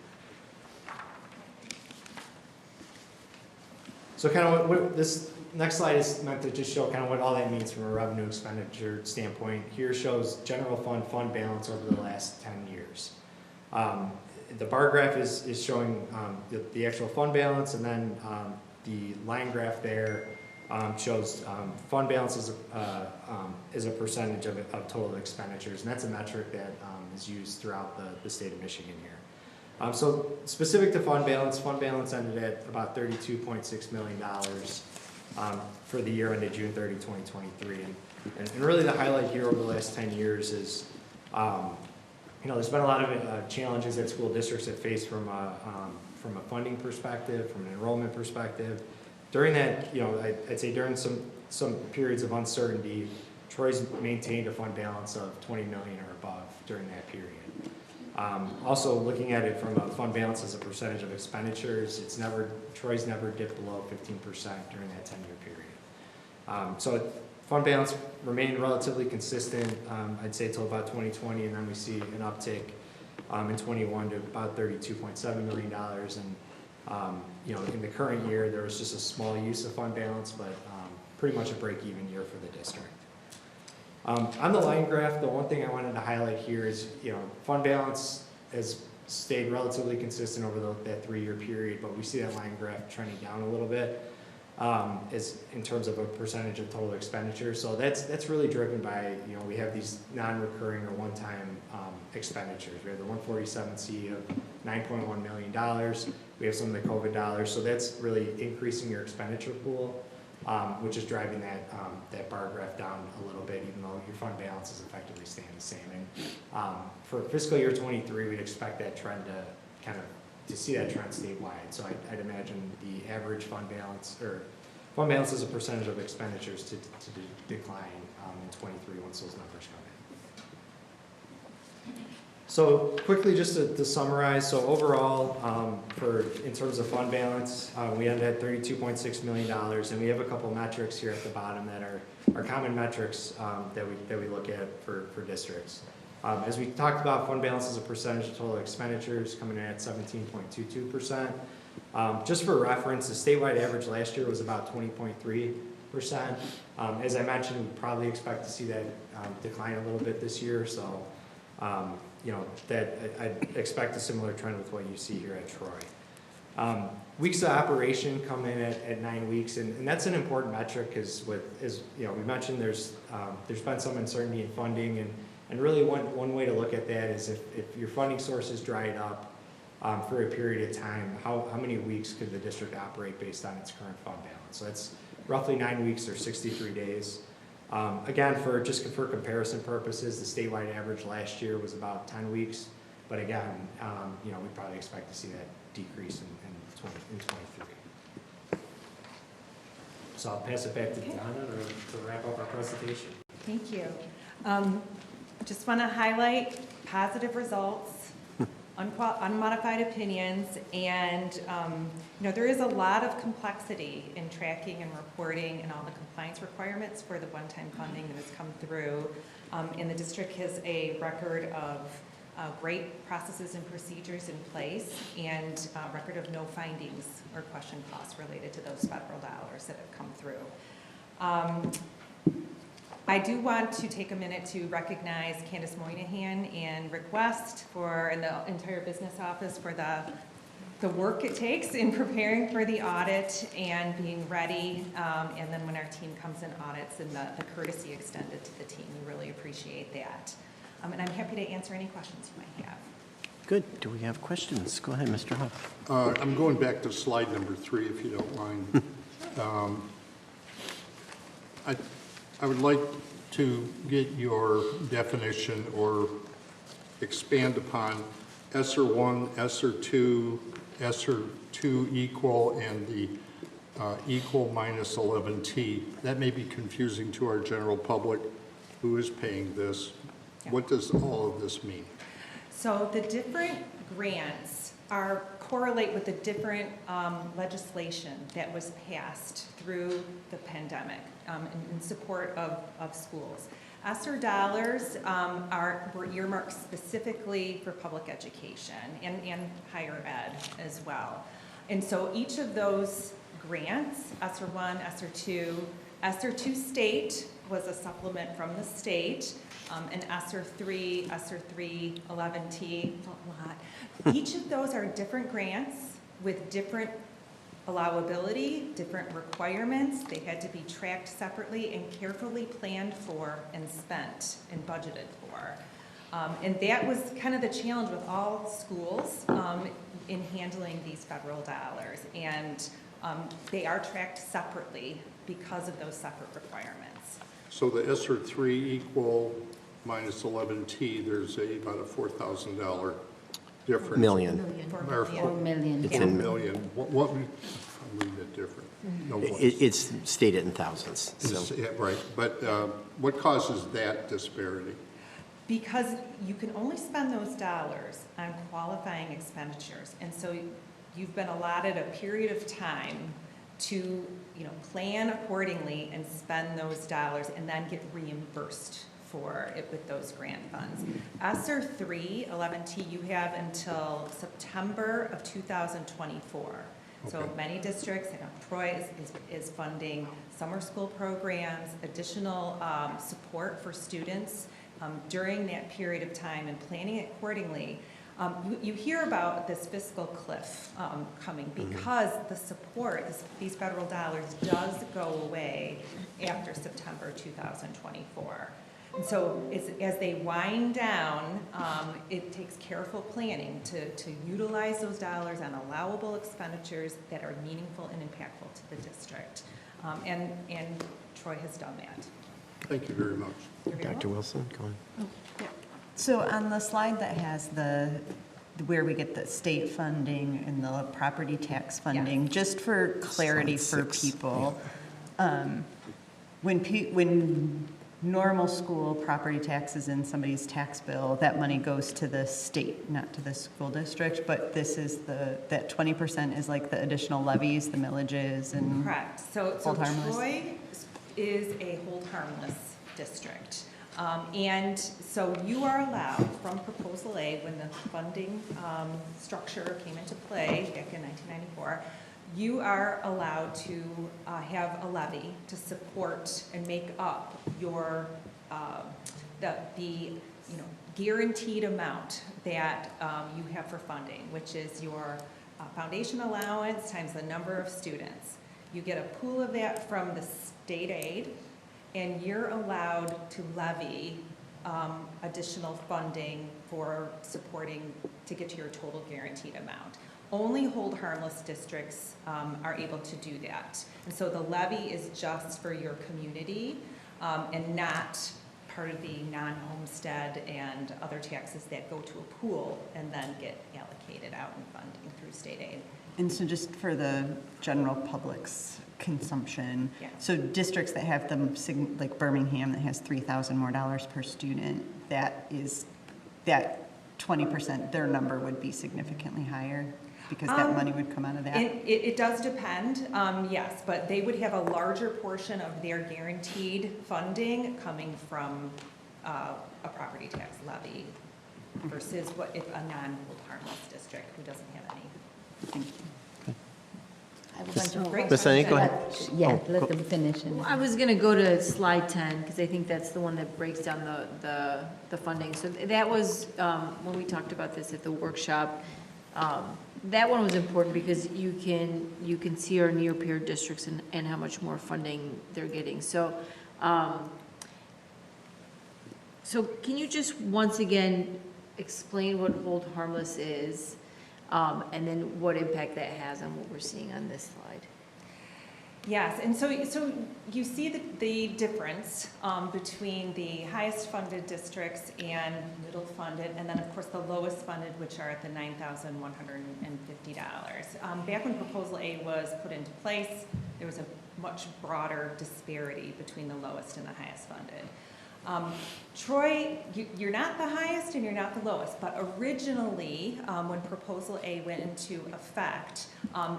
So kind of what this next slide is meant to just show kind of what all that means from a revenue expenditure standpoint. Here shows general fund balance over the last 10 years. The bar graph is showing the actual fund balance, and then the line graph there shows fund balance as a percentage of total expenditures, and that's a metric that is used throughout the state of Michigan here. So specific to fund balance ended at about $32.6 million for the year ended June 30, 2023. And really the highlight here over the last 10 years is, there's been a lot of challenges that school districts have faced from a funding perspective, from an enrollment perspective. During that, I'd say during some periods of uncertainty, Troy's maintained a fund balance of $20 million or above during that period. Also, looking at it from a fund balance as a percentage of expenditures, Troy's never dipped below 15% during that 10-year period. So fund balance remained relatively consistent, I'd say till about 2020, and then we see an uptick in 21 to about $32.7 million. And in the current year, there was just a small use of fund balance, but pretty much a break-even year for the district. On the line graph, the one thing I wanted to highlight here is, fund balance has stayed relatively consistent over that 3-year period, but we see that line graph trending down a little bit is in terms of a percentage of total expenditure. So that's really driven by, we have these non-recurring or one-time expenditures. We have the 147C of $9.1 million. We have some of the COVID dollars. So that's really increasing your expenditure pool, which is driving that bar graph down a little bit, even though your fund balance is effectively staying the same. And for fiscal year 23, we'd expect that trend to see that trend statewide. So I'd imagine the average fund balance, or fund balance as a percentage of expenditures to decline in 23 once those numbers come in. So quickly, just to summarize, so overall, in terms of fund balance, we ended at $32.6 million, and we have a couple metrics here at the bottom that are common metrics that we look at for districts. As we talked about, fund balance as a percentage of total expenditures coming in at 17.22%. Just for reference, the statewide average last year was about 20.3%. As I mentioned, we probably expect to see that decline a little bit this year. So, that I'd expect a similar trend with what you see here at Troy. Weeks of operation come in at 9 weeks, and that's an important metric because as we mentioned, there's been some uncertainty in funding, and really one way to look at that is if your funding source is dried up for a period of time, how many weeks could the district operate based on its current fund balance? So it's roughly 9 weeks or 63 days. Again, for comparison purposes, the statewide average last year was about 10 weeks, but again, we probably expect to see that decrease in 23. So I'll pass it back to Donna to wrap up our presentation. Thank you. Just want to highlight positive results, unmodified opinions, and there is a lot of complexity in tracking and reporting and all the compliance requirements for the one-time funding that has come through. And the district has a record of great processes and procedures in place, and record of no findings or question costs related to those federal dollars that have come through. I do want to take a minute to recognize Candace Moynihan and Rick West and the entire business office for the work it takes in preparing for the audit and being ready, and then when our team comes in audits and the courtesy extended to the team. We really appreciate that. And I'm happy to answer any questions you might have. Good. Do we have questions? Go ahead, Mr. Huff. I'm going back to slide number 3, if you don't mind. I would like to get your definition or expand upon ESSER 1, ESSER 2, ESSER 2 equal, and the equal minus 11T. That may be confusing to our general public who is paying this. What does all of this mean? So the different grants are correlate with the different legislation that was passed through the pandemic in support of schools. ESSER dollars were earmarked specifically for public education and higher ed as well. And so each of those grants, ESSER 1, ESSER 2 state was a supplement from the state, and ESSER 3, 11T, a lot. Each of those are different grants with different allowability, different requirements. They had to be tracked separately and carefully planned for and spent and budgeted for. And that was kind of the challenge with all schools in handling these federal dollars. And they are tracked separately because of those separate requirements. So the ESSER 3 equal minus 11T, there's about a $4,000 difference. Million. Or $4 million. It's $4 in- million. What, I'll leave it different. No, It's stated in thousands, so. yeah, right, but what causes that disparity? Because you can only spend those dollars on qualifying expenditures. And so you've been allotted a period of time to, plan accordingly and spend those dollars and then get reimbursed for it with those grant funds. ESSER 3, 11T, you have until September of 2024. So Okay. many districts, Troy is funding summer school programs, additional support for students during that period of time and planning accordingly. You hear about this fiscal cliff coming because the support, these federal dollars, does go away after September 2024. And so as they wind down, it takes careful planning to utilize those dollars on allowable expenditures that are meaningful and impactful to the district. And Troy has done that. Thank you very much. Dr. Wilson, go on. So on the slide that has where we get the state funding and the property tax funding, just for clarity for people, when normal school property tax is in somebody's tax bill, that money goes to the state, not to the school district, but this is that 20% is like the additional levies, the millages, and correct. So hold harmless. Troy is a hold harmless district. And so you are allowed from Proposal A, when the funding structure came into play back in 1994, you are allowed to have a levy to support and make up your the guaranteed amount that you have for funding, which is your foundation allowance times the number of students. You get a pool of that from the state aid, and you're allowed to levy additional funding for supporting to get to your total guaranteed amount. Only hold harmless districts are able to do that. And so the levy is just for your community and not part of the non-homestead and other taxes that go to a pool and then get allocated out in funding through state aid. And so just for the general public's consumption, Yeah. so districts that have them, like Birmingham that has $3,000 more per student, that 20%, their number would be significantly higher because that money would come out of that? It does depend, yes, but they would have a larger portion of their guaranteed funding coming from a property tax levy versus what if a non-hold harmless district who doesn't have any. Thank you. I have a bunch of Great Ms. Sunny, go ahead. Yeah, let them finish. And I was going to go to slide 10, because I think that's the one that breaks down the funding. So that was, when we talked about this at the workshop, that one was important because you can see our near peer districts and how much more funding they're getting. So, so can you just once again explain what hold harmless is? And then what impact that has on what we're seeing on this slide. Yes, and so you see the difference between the highest funded districts and middle funded, and then of course the lowest funded, which are at the $9,150. Back when Proposal A was put into place, there was a much broader disparity between the lowest and the highest funded. Troy, you're not the highest and you're not the lowest, but originally, when Proposal A went into effect,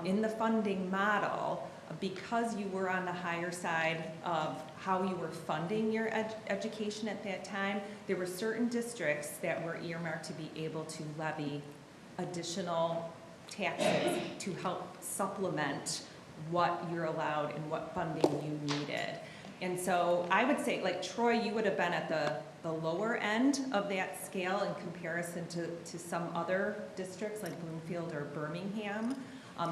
in the funding model, because you were on the higher side of how you were funding your education at that time, there were certain districts that were earmarked to be able to levy additional taxes to help supplement what you're allowed and what funding you needed. And so I would say, like Troy, you would have been at the lower end of that scale in comparison to some other districts like Bloomfield or Birmingham.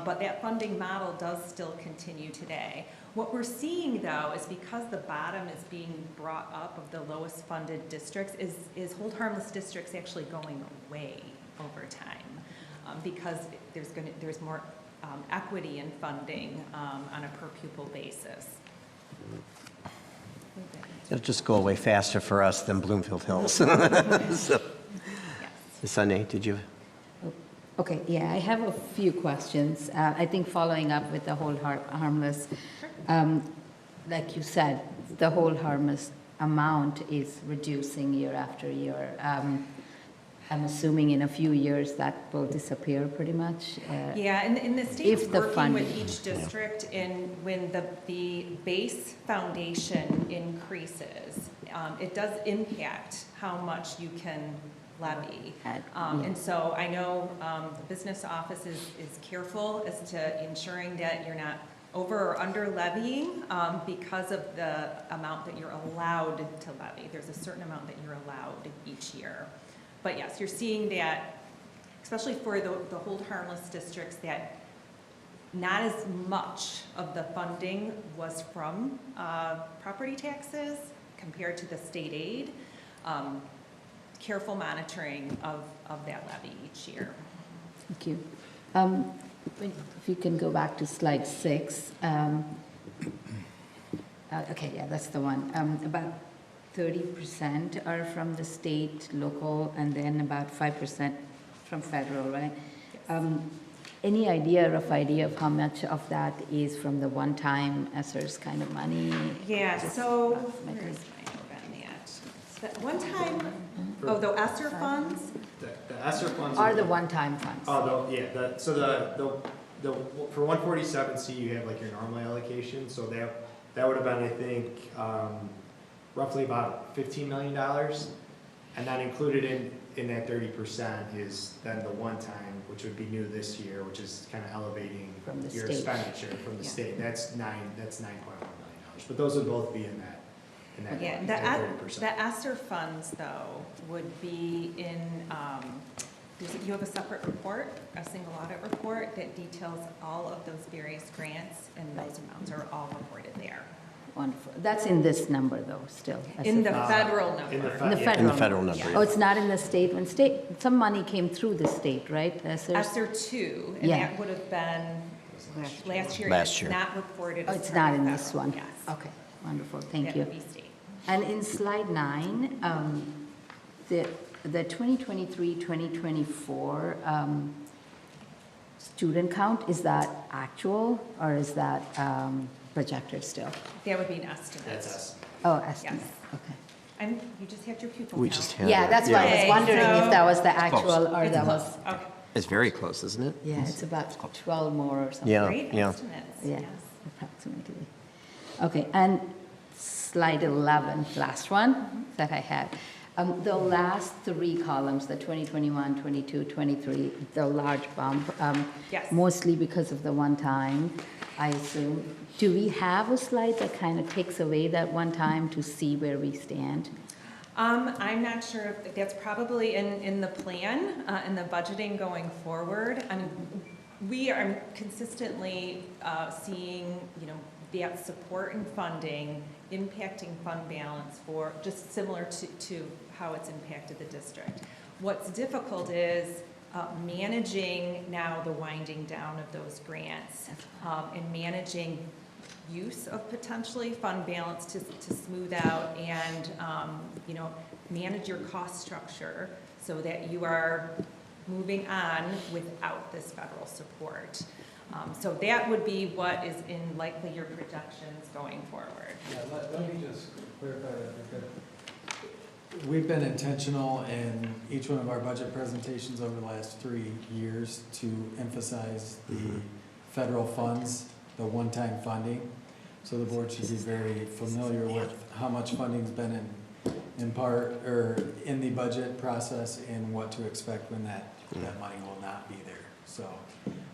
But that funding model does still continue today. What we're seeing though is because the bottom is being brought up of the lowest funded districts is hold harmless districts actually going away over time because there's more equity in funding on a per pupil basis. It'll just go away faster for us than Bloomfield Hills. So, Sunday, did you? Okay, yeah, I have a few questions. I think following up with the whole harmless, like you said, the whole harmless amount is reducing year after year. I'm assuming in a few years that will disappear pretty much. Yeah, and the state's if the working funding, with each district in when the base foundation increases, it does impact how much you can levy. And so I know the business office is careful as to ensuring that you're not over or under levying because of the amount that you're allowed to levy. There's a certain amount that you're allowed each year. But yes, you're seeing that, especially for the hold harmless districts, that not as much of the funding was from property taxes compared to the state aid. Careful monitoring of that levy each year. Thank you. If you can go back to slide 6. Okay, yeah, that's the one. About 30% are from the state, local, and then about 5% from federal, right? Any rough idea of how much of that is from the one-time ESSERS kind of money? Yeah, so where's my note on that? So that one time, the ESSER funds? The ESSER funds Are the one-time funds? Oh, yeah. So the for 147C, you have like your normal allocation. So that would have been, I think, roughly about $15 million, and then included in that 30% is then the one-time, which would be new this year, which is kind of elevating your expenditure from the state. That's $9.1 million. But those would both be in that. Yeah, the ESSER funds though would be in. You have a separate report, a single audit report that details all of those various grants, and those amounts are all reported there. Wonderful. That's in this number, though, still. In the federal number. In the federal number. Yeah. Oh, it's not in the state. When some money came through the state, right? ESSER 2, and that would have been last year. Last year. It's not reported. Oh, as it's part not of in federal. this one. Yes. Okay, wonderful. Thank That you. would be state. And in slide 9, the 2023-2024 student count, is that actual or is that projected still? That would be an estimate. That's us. Oh, estimate. Yes. Okay. You just had your pupil We count. just had Yeah, that's why I was wondering if that was the actual or It's that close. was. Okay. It's very close, isn't it? Yeah, it's about 12 more or something. Yeah, Great yeah. estimates. Yeah, Yes. approximately. Okay, and slide 11, last one that I had. The last 3 columns, the 2021, 22, 23, the large bump, Yes. mostly because of the one time, I assume. Do we have a slide that kind of takes away that one time to see where we stand? I'm not sure if that's probably in the plan, in the budgeting going forward. We are consistently seeing, that support and funding impacting fund balance for just similar to how it's impacted the district. What's difficult is managing now the winding down of those grants and managing use of potentially fund balance to smooth out and manage your cost structure so that you are moving on without this federal support. So that would be what is in likely your projections going forward. Yeah, let me just clarify that because We've been intentional in each one of our budget presentations over the last 3 years to emphasize the federal funds, the one-time funding. So the board should be very familiar with how much funding's been in part, or in the budget process, and what to expect when that money will not be there. So,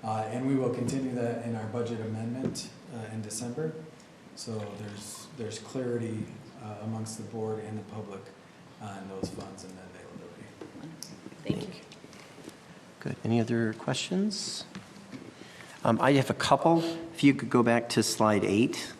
and we will continue that in our budget amendment in December. So there's clarity amongst the board and the public on those funds and the availability. Thank you. Good. Any other questions? I have a couple. If you could go back to slide 8.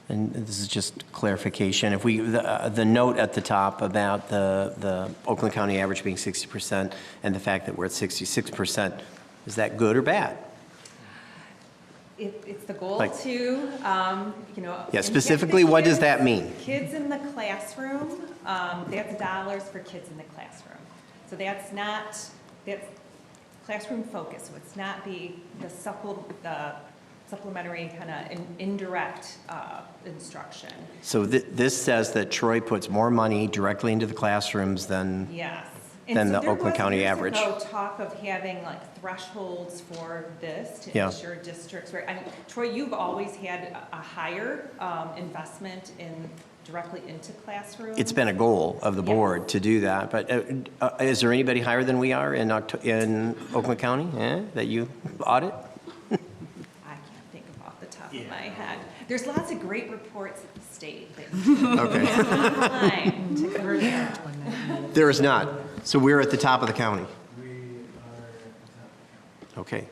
And this is just clarification. If we, the note at the top about the Oakland County average being 60% and the fact that we're at 66%, is that good or bad? It's the goal Like- to, you know. Yeah, specifically, what does that mean? Kids in the classroom, that's dollars for kids in the classroom. So that's classroom focus, so it's not the supplementary kind of indirect instruction. So this says that Troy puts more money directly into the classrooms than Yes. than the there Oakland was County years average. ago talk of having like thresholds for this to Yeah. ensure districts, I mean, Troy, you've always had a higher investment directly into classrooms. It's been a goal of the board to do that, but is there anybody higher than we are in Oakland County that you audit? I can't think of off the top of my head. There's lots of great reports at the state that you can Okay. online to convert that. There is not. So we're at the top of the county. Okay.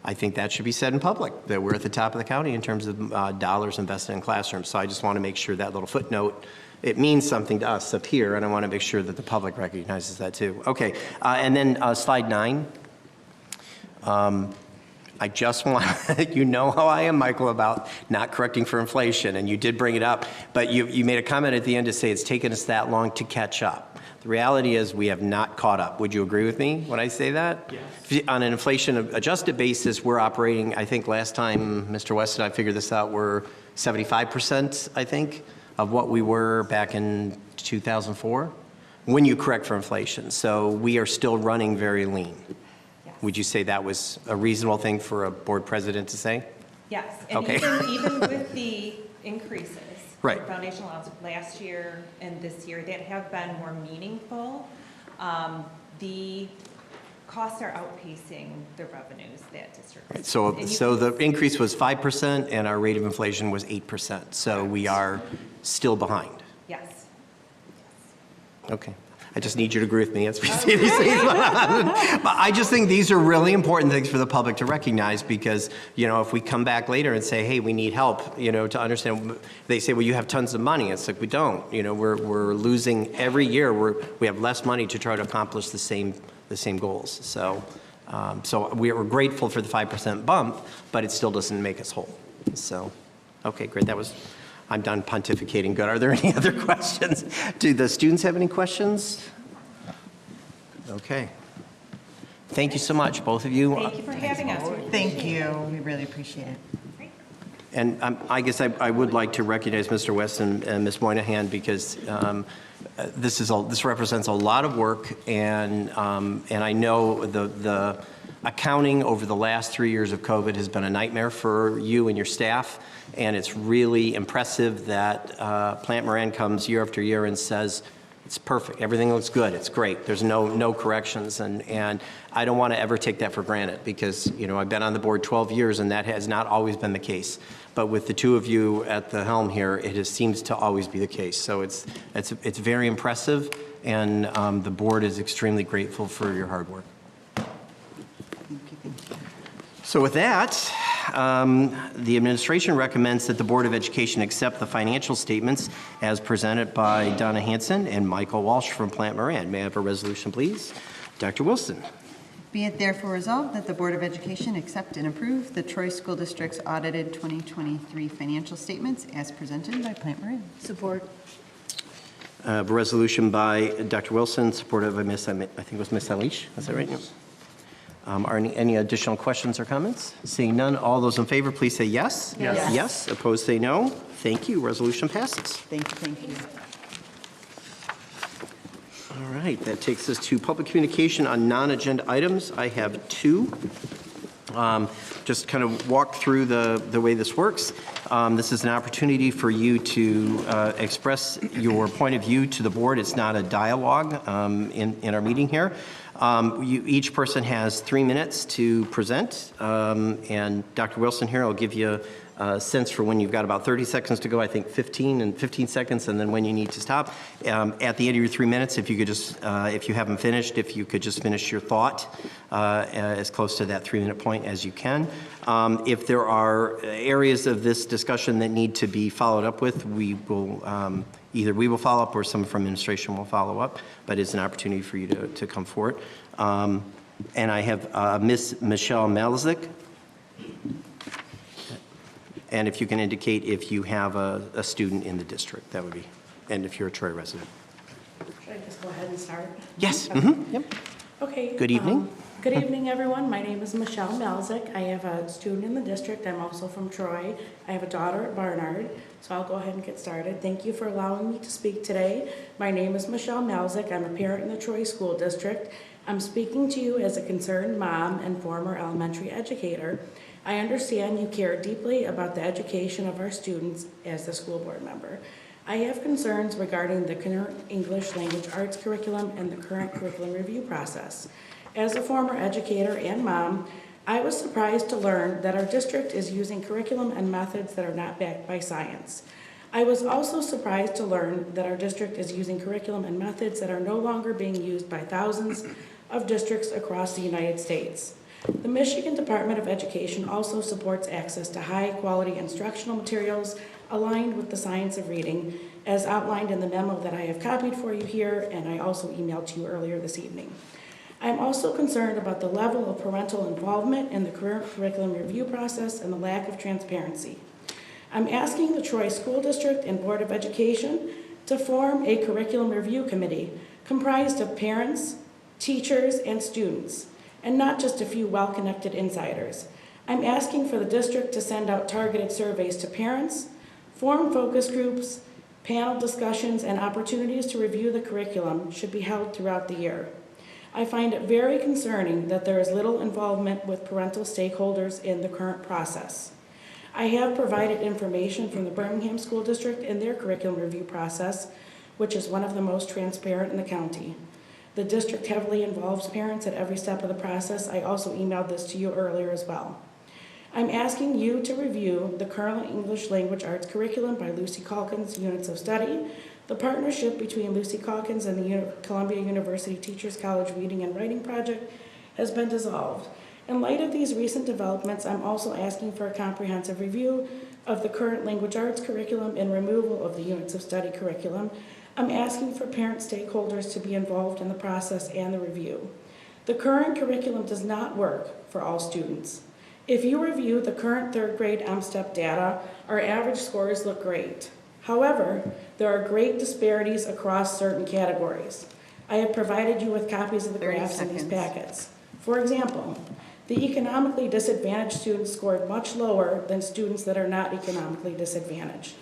I think that should be said in public, that we're at the top of the county in terms of dollars invested in classrooms. So I just want to make sure that little footnote, it means something to us up here, and I want to make sure that the public recognizes that too. Okay, and then slide 9. I just want, you know how I am, Michael, about not correcting for inflation, and you did bring it up, but you made a comment at the end to say it's taken us that long to catch up. The reality is we have not caught up. Would you agree with me when I say that? Yes. On an inflation-adjusted basis, we're operating, I think last time Mr. West and I figured this out, we're 75%, I think, of what we were back in 2004, when you correct for inflation. So we are still running very lean. Would you say that was a reasonable thing for a board president to say? Yes, and Okay. even with the increases. Right. For foundational allowance last year and this year that have been more meaningful, the costs are outpacing the revenues that district. Right. So the increase was 5% and our rate of inflation was 8%. So we are still behind. Yes. Okay. I just need you to agree with me as we see these things. But I just think these are really important things for the public to recognize because, you know, if we come back later and say, hey, we need help, you know, to understand, they say, well, you have tons of money. It's like, we don't. You know, we're losing every year. We have less money to try to accomplish the same goals. So, so we're grateful for the 5% bump, but it still doesn't make us whole. So, okay, great. I'm done pontificating. Good. Are there any other questions? Do the students have any questions? Okay. Thank you so much, both of you. Thank you for having us. Thank you. We really appreciate it. And I guess I would like to recognize Mr. West and Ms. Moynihan because this represents a lot of work, and I know the accounting over the last 3 years of COVID has been a nightmare for you and your staff, and it's really impressive that Plant Moran comes year after year and says, it's perfect, everything looks good, it's great, there's no corrections, and I don't want to ever take that for granted because, you know, I've been on the board 12 years and that has not always been the case. But with the two of you at the helm here, seems to always be the case. So it's very impressive, and the board is extremely grateful for your hard work. So with that, the administration recommends that the Board of Education accept the financial statements as presented by Donna Hanson and Michael Walsh from Plant Moran. May I have a resolution, please? Dr. Wilson. Be it therefore resolved that the Board of Education accept and approve the Troy School District's audited 2023 financial statements as presented by Plant Moran. Support. A resolution by Dr. Wilson, supported by I think it was Ms. Alish. Is that right? Are any additional questions or comments? Seeing none, all those in favor, please say yes. Yes. Yes. Opposed, say no. Thank you. Resolution passes. Thank you. All right, that takes us to public communication on non-agenda items. I have two. Just kind of walk through the way this works. This is an opportunity for you to express your point of view to the board. It's not a dialogue in our meeting here. Each person has 3 minutes to present, and Dr. Wilson here will give you a sense for when you've got about 30 seconds to go, I think 15 seconds, and then when you need to stop. At the end of your 3 minutes, if you could just, if you haven't finished, if you could just finish your thought as close to that 3-minute point as you can. If there are areas of this discussion that need to be followed up with, we will, either we will follow up or someone from administration will follow up, but it's an opportunity for you to come forward. And I have Ms. Michelle Malzik. And if you can indicate if you have a student in the district, that would be, and if you're a Troy resident. Should I just go ahead and start? Yes. Okay. Mm-hmm. Yep. Okay. Good evening. Good evening, everyone. My name is Michelle Malzik. I have a student in the district. I'm also from Troy. I have a daughter at Barnard, so I'll go ahead and get started. Thank you for allowing me to speak today. My name is Michelle Malzik. I'm a parent in the Troy School District. I'm speaking to you as a concerned mom and former elementary educator. I understand you care deeply about the education of our students as the school board member. I have concerns regarding the current English language arts curriculum and the current curriculum review process. As a former educator and mom, I was surprised to learn that our district is using curriculum and methods that are not backed by science. I was also surprised to learn that our district is using curriculum and methods that are no longer being used by thousands of districts across the United States. The Michigan Department of Education also supports access to high-quality instructional materials aligned with the science of reading, as outlined in the memo that I have copied for you here, and I also emailed to you earlier this evening. I'm also concerned about the level of parental involvement in the current curriculum review process and the lack of transparency. I'm asking the Troy School District and Board of Education to form a curriculum review committee comprised of parents, teachers, and students, and not just a few well-connected insiders. I'm asking for the district to send out targeted surveys to parents, form focus groups, panel discussions, and opportunities to review the curriculum should be held throughout the year. I find it very concerning that there is little involvement with parental stakeholders in the current process. I have provided information from the Birmingham School District in their curriculum review process, which is one of the most transparent in the county. The district heavily involves parents at every step of the process. I also emailed this to you earlier as well. I'm asking you to review the current English Language Arts curriculum by Lucy Calkins Units of Study. The partnership between Lucy Calkins and the Columbia University Teachers College Reading and Writing Project has been dissolved. In light of these recent developments, I'm also asking for a comprehensive review of the current language arts curriculum and removal of the Units of Study curriculum. I'm asking for parent stakeholders to be involved in the process and the review. The current curriculum does not work for all students. If you review the current third grade MSTEP data, our average scores look great. However, there are great disparities across certain categories. I have provided you with copies of the graphs in these packets. For example, the economically disadvantaged students scored much lower than students that are not economically disadvantaged.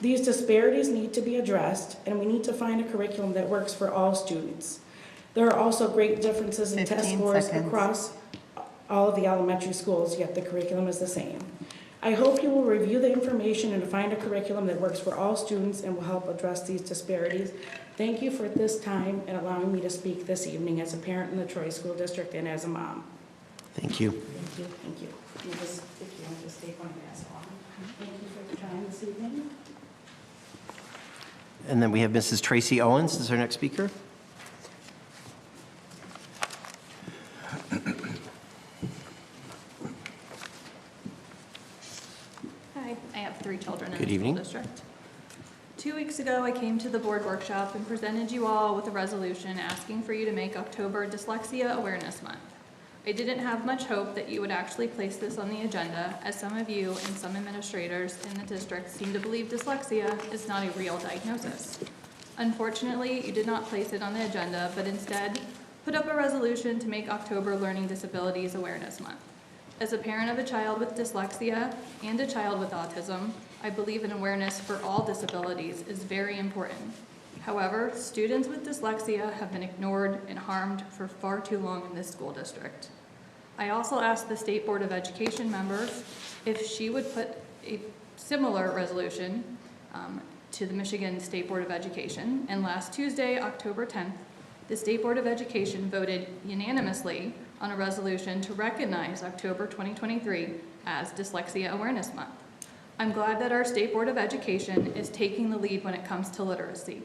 These disparities need to be addressed, and we need to find a curriculum that works for all students. There are also great differences in test scores across all of the elementary schools, yet the curriculum is the same. I hope you will review the information and find a curriculum that works for all students and will help address these disparities. Thank you for this time and allowing me to speak this evening as a parent in the Troy School District and as a mom. Thank you. Thank you. Thank you. If you want to stay on that long. Thank you for your time this evening. And then we have Mrs. Tracy Owens as our next speaker. Hi, I have 3 children in Good the evening. school district. 2 weeks ago, I came to the board workshop and presented you all with a resolution asking for you to make October Dyslexia Awareness Month. I didn't have much hope that you would actually place this on the agenda, as some of you and some administrators in the district seem to believe dyslexia is not a real diagnosis. Unfortunately, you did not place it on the agenda, but instead put up a resolution to make October Learning Disabilities Awareness Month. As a parent of a child with dyslexia and a child with autism, I believe an awareness for all disabilities is very important. However, students with dyslexia have been ignored and harmed for far too long in this school district. I also asked the State Board of Education member if she would put a similar resolution to the Michigan State Board of Education, and last Tuesday, October 10th, the State Board of Education voted unanimously on a resolution to recognize October 2023 as Dyslexia Awareness Month. I'm glad that our State Board of Education is taking the lead when it comes to literacy.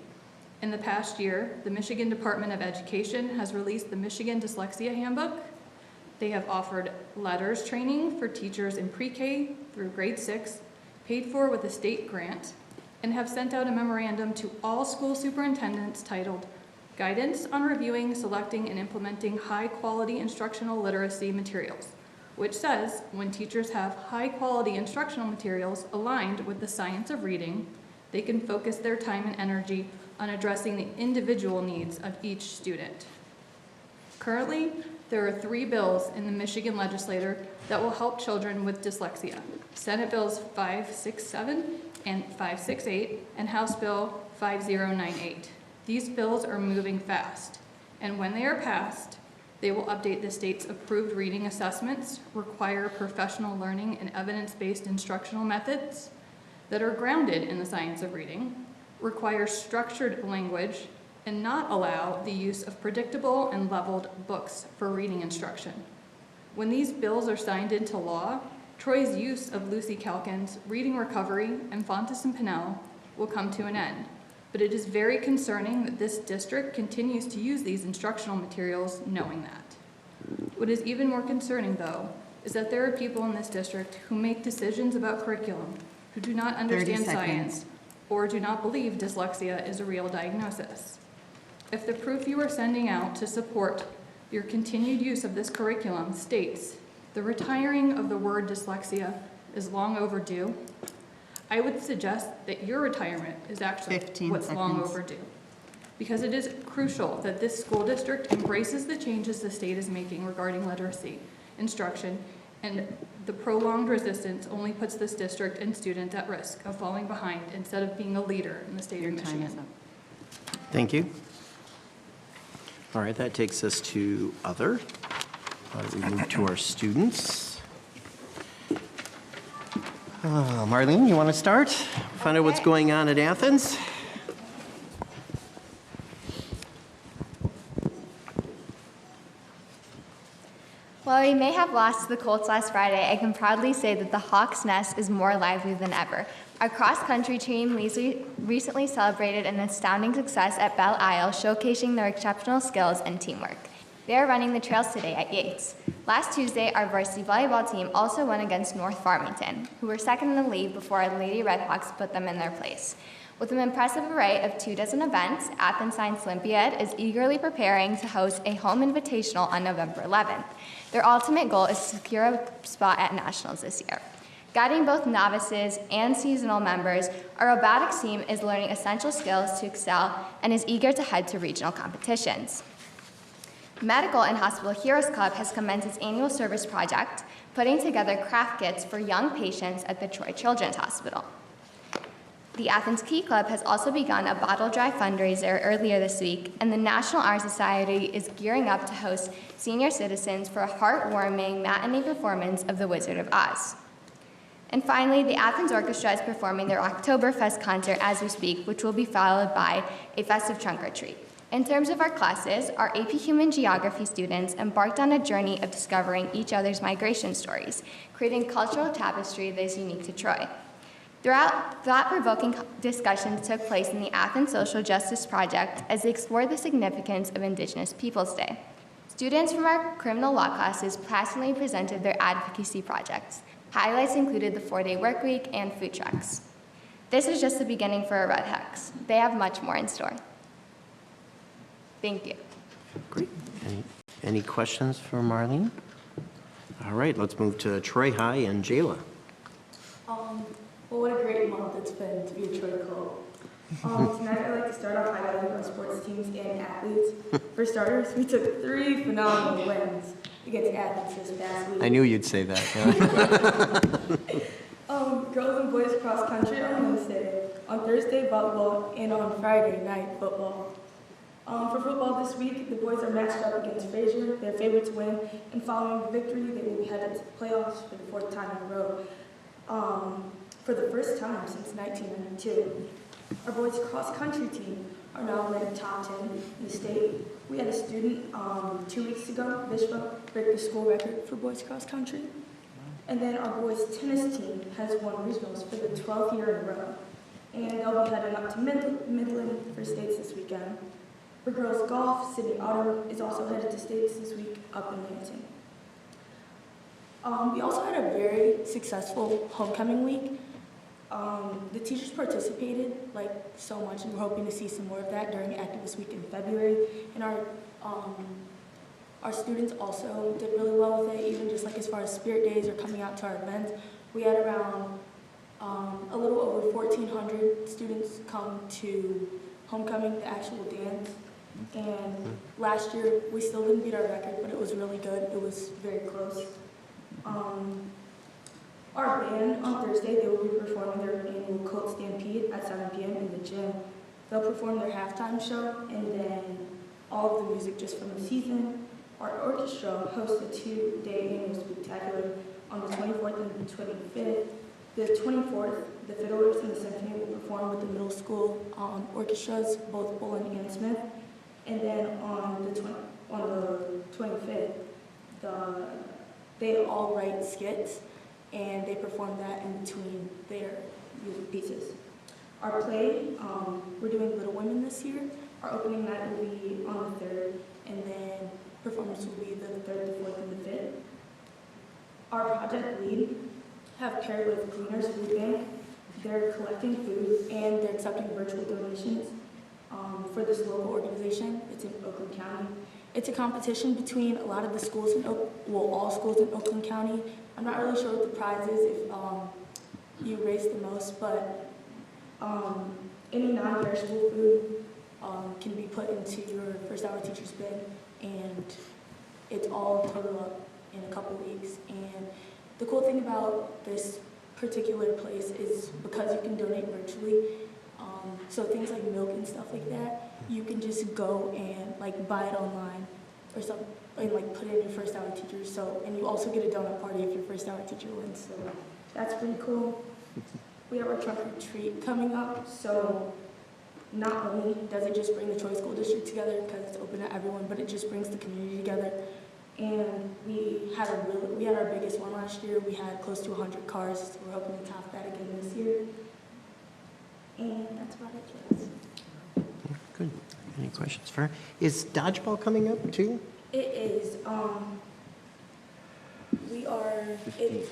In the past year, the Michigan Department of Education has released the Michigan Dyslexia Handbook. They have offered letters training for teachers in pre-K through grade 6, paid for with a state grant, and have sent out a memorandum to all school superintendents titled Guidance on Reviewing, Selecting, and Implementing High-Quality Instructional Literacy Materials, which says when teachers have high-quality instructional materials aligned with the science of reading, they can focus their time and energy on addressing the individual needs of each student. Currently, there are 3 bills in the Michigan legislature that will help children with dyslexia: Senate Bills 567 and 568, and House Bill 5098. These bills are moving fast, and when they are passed, they will update the state's approved reading assessments, require professional learning and evidence-based instructional methods that are grounded in the science of reading, require structured language, and not allow the use of predictable and leveled books for reading instruction. When these bills are signed into law, Troy's use of Lucy Calkin's Reading Recovery and Fontes and Pinnell will come to an end. But it is very concerning that this district continues to use these instructional materials knowing that. What is even more concerning, though, is that there are people in this district who make decisions about curriculum who do not understand science or do not believe dyslexia is a real diagnosis. If the proof you are sending out to support your continued use of this curriculum states the retiring of the word dyslexia is long overdue, I would suggest that your retirement is actually what's long overdue, because it is crucial that this school district embraces the changes the state is making regarding literacy, instruction, and the prolonged resistance only puts this district and students at risk of falling behind instead of being a leader in the state of Michigan. Thank you. All right, that takes us to other. We move to our students. Marlene, you want to start? Find out what's going on at Athens. While we may have lost to the Colts last Friday, I can proudly say that the Hawks' Nest is more lively than ever. Our cross-country team recently celebrated an astounding success at Belle Isle, showcasing their exceptional skills and teamwork. They are running the trails today at Yates. Last Tuesday, our varsity volleyball team also won against North Farmington, who were second in the league before our Lady Redhawks put them in their place. With an impressive array of 24 events, Athens Science Olympiad is eagerly preparing to host a home invitational on November 11th. Their ultimate goal is to secure a spot at nationals this year. Guiding both novices and seasonal members, our robotics team is learning essential skills to excel and is eager to head to regional competitions. Medical and Hospital Heroes Club has commenced its annual service project, putting together craft kits for young patients at the Troy Children's Hospital. The Athens Key Club has also begun a bottle drive fundraiser earlier this week, and the National Honor Society is gearing up to host senior citizens for a heartwarming matinee performance of The Wizard of Oz. And finally, the Athens Orchestra is performing their Oktoberfest concert as we speak, which will be followed by a festive trunk or treat. In terms of our classes, our AP Human Geography students embarked on a journey of discovering each other's migration stories, creating cultural tapestry that is unique to Troy. Thought-provoking discussions took place in the Athens Social Justice Project as they explored the significance of Indigenous Peoples Day. Students from our criminal law classes passionately presented their advocacy projects. Highlights included the 4-day work week and food trucks. This is just the beginning for our Redhawks. They have much more in store. Thank you. Great. Any questions for Marlene? All right, let's move to Troy High and Jayla. Well, what a great month it's been to be a Troy Colt. Tonight I'd like to start off highlighting our sports teams and athletes. For starters, we took 3 phenomenal wins against Athens this past week. I knew you'd say that. Yeah. Girls and boys cross country on Wednesday. on Thursday volleyball, and on Friday night football. For football this week, the boys are matched up against Fraser. They're favored to win, and following the victory, they will be headed to the playoffs for the 4th time in a row. For the first time since 1992. Our boys cross-country team are now ranked top 10 in the state. We had a student 2 weeks ago, Vishwa, break the school record for boys cross-country. And then our boys tennis team has won regionals for the 12th year in a row. And they'll be heading up to Midland for states this weekend. For girls golf, Sydney Autumn is also headed to states this week up in Lansing. We also had a very successful homecoming week. The teachers participated like so much, and we're hoping to see some more of that during Activist Week in February. And our students also did really well with it, even just like as far as spirit days or coming out to our events. We had around a little over 1,400 students come to homecoming, the actual dance. And last year we still didn't beat our record, but it was really good. It was very close. Our band on Thursday, they will be performing their annual Colt Stampede at 7 p.m. in the gym. They'll perform their halftime show and then all of the music just from the season. Our orchestra hosts a 2-day annual spectacular on the 24th and the 25th. The 24th, the Fiddlers and the Symphony will perform with the middle school orchestras, both Bullen and Smith. And then on the 25th, they all write skits, and they perform that in between their music pieces. Our play, we're doing Little Women this year. Our opening night will be on the 3rd, and then performance will be the 3rd, the 4th, and the 5th. Our project lead have paired with Gleaners Food Bank. They're collecting food, and they're accepting virtual donations for this local organization. It's in Oakland County. It's a competition between a lot of the schools in all schools in Oakland County. I'm not really sure what the prize is if you raise the most, but any non-perishable food can be put into your first hour teacher's bid, and it's all total up in a couple weeks. And the cool thing about this particular place is because you can donate virtually, so things like milk and stuff like that, you can just go and like buy it online or something, and like put it in your first hour teacher. So, and you also get a donut party if your first hour teacher wins. So that's pretty cool. We have our trunk or treat coming up. So not only does it just bring the Troy School District together because it's open to everyone, but it just brings the community together. And we had our biggest one last year. We had close to 100 cars. So we're hoping to top that again this year. And that's about it, Joyce. Good. Any questions for her? Is dodgeball coming up too? It is. We are. 15th.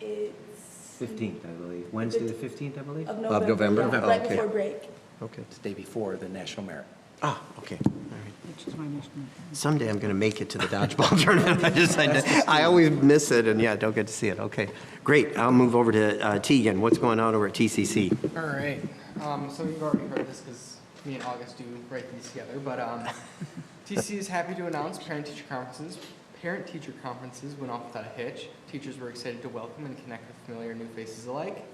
It's 15th, I believe. Wednesday the 15th, I believe? of November. Yeah, right Okay. before break. Okay. It's the day before the National Merit. Ah, okay. All right. Someday I'm going to make it to the dodgeball tournament. I always miss it, and don't get to see it. Okay, great. I'll move over to Tegan. What's going on over at TCC? All right. So you've already heard this because me and August do write these together, but TCC is happy to announce parent-teacher conferences went off without a hitch. Teachers were excited to welcome and connect with familiar new faces alike.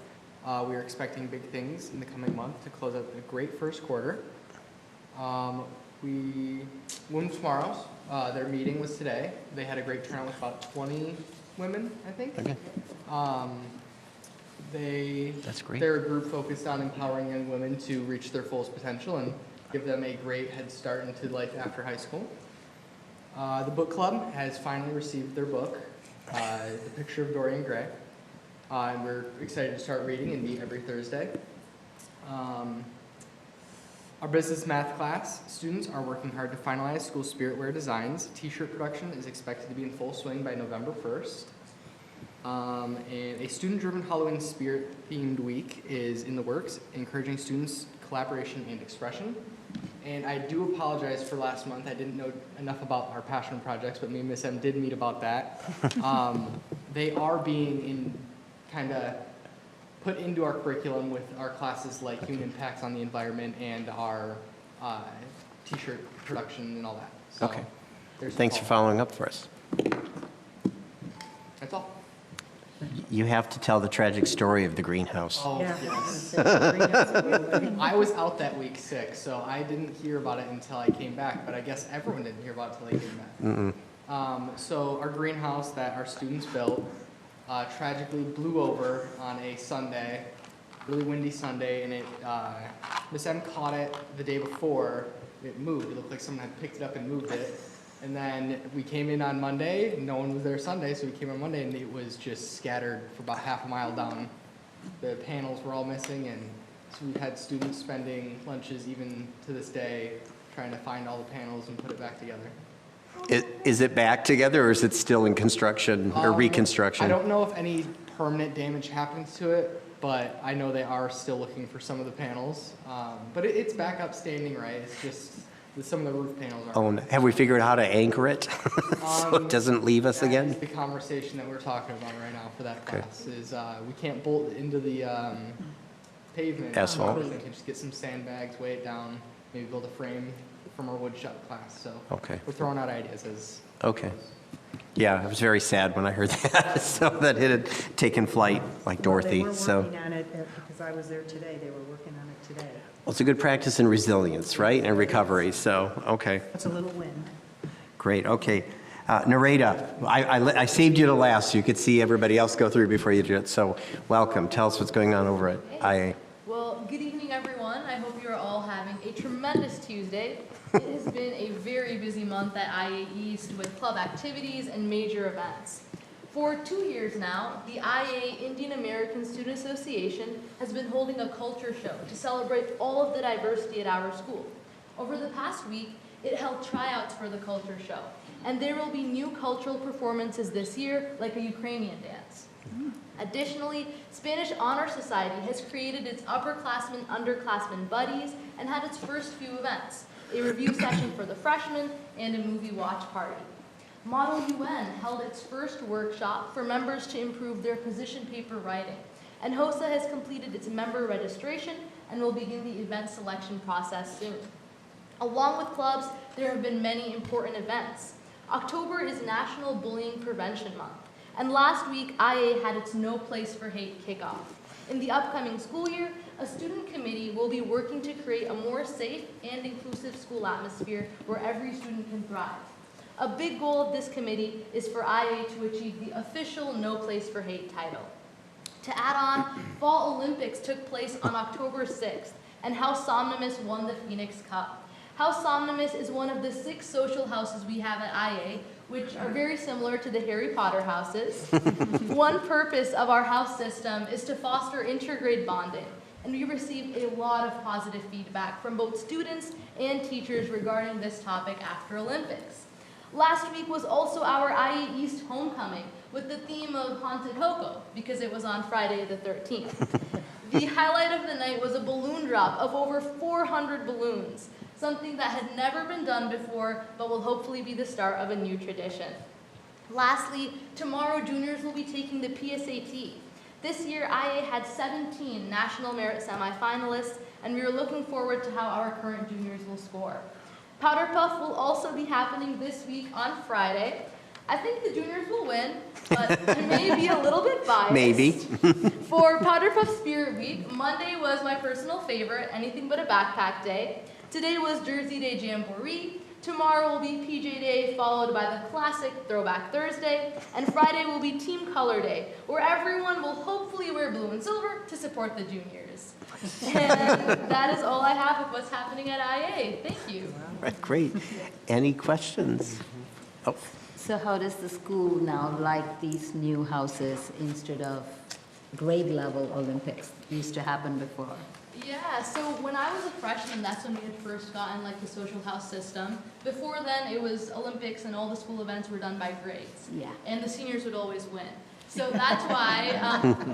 We are expecting big things in the coming month to close out a great first quarter. Women's Tomorrows, their meeting was today. They had a great turnout with about 20 women, I think. Okay. That's great. They're a group focused on empowering young women to reach their fullest potential and give them a great head start into life after high school. The book club has finally received their book, The Picture of Dorian Gray. And we're excited to start reading and meet every Thursday. Our business math class students are working hard to finalize school spirit wear designs. T-shirt production is expected to be in full swing by November 1st. And a student-driven Halloween spirit-themed week is in the works, encouraging students' collaboration and expression. And I do apologize for last month. I didn't know enough about our passion projects, but me and Miss M did meet about that. They are being put into our curriculum with our classes like human impacts on the environment and our T-shirt production and all that. So Okay. Thanks for following up for us. That's all. You have to tell the tragic story of the greenhouse. Oh, Yeah. yes. I was out that week sick, so I didn't hear about it until I came back, but I guess everyone didn't hear about it until they came back. So our greenhouse that our students built tragically blew over on a Sunday, really windy Sunday, and Miss M caught it the day before it moved. It looked like someone had picked it up and moved it. And then we came in on Monday, no one was there Sunday, so we came on Monday and it was just scattered for about half a mile down. The panels were all missing, and so we've had students spending lunches even to this day trying to find all the panels and put it back together. Is it back together or is it still in construction or reconstruction? I don't know if any permanent damage happens to it, but I know they are still looking for some of the panels. But it's back up standing right. It's just some of the roof panels are. Oh, have we figured out how to anchor it so it doesn't leave us That again? is the conversation that we're talking about right now for that class is we can't bolt it into the pavement. Asphalt. We can just get some sandbags, weigh it down, maybe build a frame from our wood shop class. So Okay. we're throwing out ideas as. Okay. Yeah, I was very sad when I heard that, so that it had taken flight like Dorothy, They were so. working on it, because I was there today, they were working on it today. Well, it's a good practice in resilience, right, and recovery, so, okay. It's a little wind. Great, okay. Nareda, I saved you to last so you could see everybody else go through before you do it, so welcome. Tell us what's going on over at IA. Well, good evening, everyone. I hope you are all having a tremendous Tuesday. It has been a very busy month at IA East with club activities and major events. For 2 years now, the IA Indian American Student Association has been holding a culture show to celebrate all of the diversity at our school. Over the past week, it held tryouts for the culture show, and there will be new cultural performances this year, like a Ukrainian dance. Additionally, Spanish Honor Society has created its upperclassmen-underclassmen buddies and had its first few events, a review session for the freshmen and a movie watch party. Model UN held its first workshop for members to improve their position paper writing, and HOSA has completed its member registration and will begin the event selection process soon. Along with clubs, there have been many important events. October is National Bullying Prevention Month, and last week IA had its No Place for Hate kickoff. In the upcoming school year, a student committee will be working to create a more safe and inclusive school atmosphere where every student can thrive. A big goal of this committee is for IA to achieve the official No Place for Hate title. To add on, Fall Olympics took place on October 6th, and House Somnimus won the Phoenix Cup. House Somnimus is one of the 6 social houses we have at IA, which are very similar to the Harry Potter houses. One purpose of our house system is to foster intergrade bonding, and we received a lot of positive feedback from both students and teachers regarding this topic after Olympics. Last week was also our IA East homecoming with the theme of Haunted Hoko because it was on Friday the 13th. The highlight of the night was a balloon drop of over 400 balloons, something that had never been done before but will hopefully be the start of a new tradition. Lastly, tomorrow juniors will be taking the PSAT. This year, IA had 17 National Merit semifinalists, and we are looking forward to how our current juniors will score. Powder Puff will also be happening this week on Friday. I think the juniors will win, but I may be a little bit biased. Maybe. For Powder Puff Spirit Week, Monday was my personal favorite, anything but a backpack day. Today was Jersey Day Jamboree. Tomorrow will be PJ Day, followed by the classic Throwback Thursday. And Friday will be Team Color Day, where everyone will hopefully wear blue and silver to support the juniors. And that is all I have of what's happening at IA. Thank you. All right, great. Any questions? Oh, So how does the school now like these new houses instead of grade level Olympics? Used to happen before. Yeah, so when I was a freshman, that's when we had first gotten like the social house system. Before then, it was Olympics and all the school events were done by grades. Yeah. And the seniors would always win. So that's why,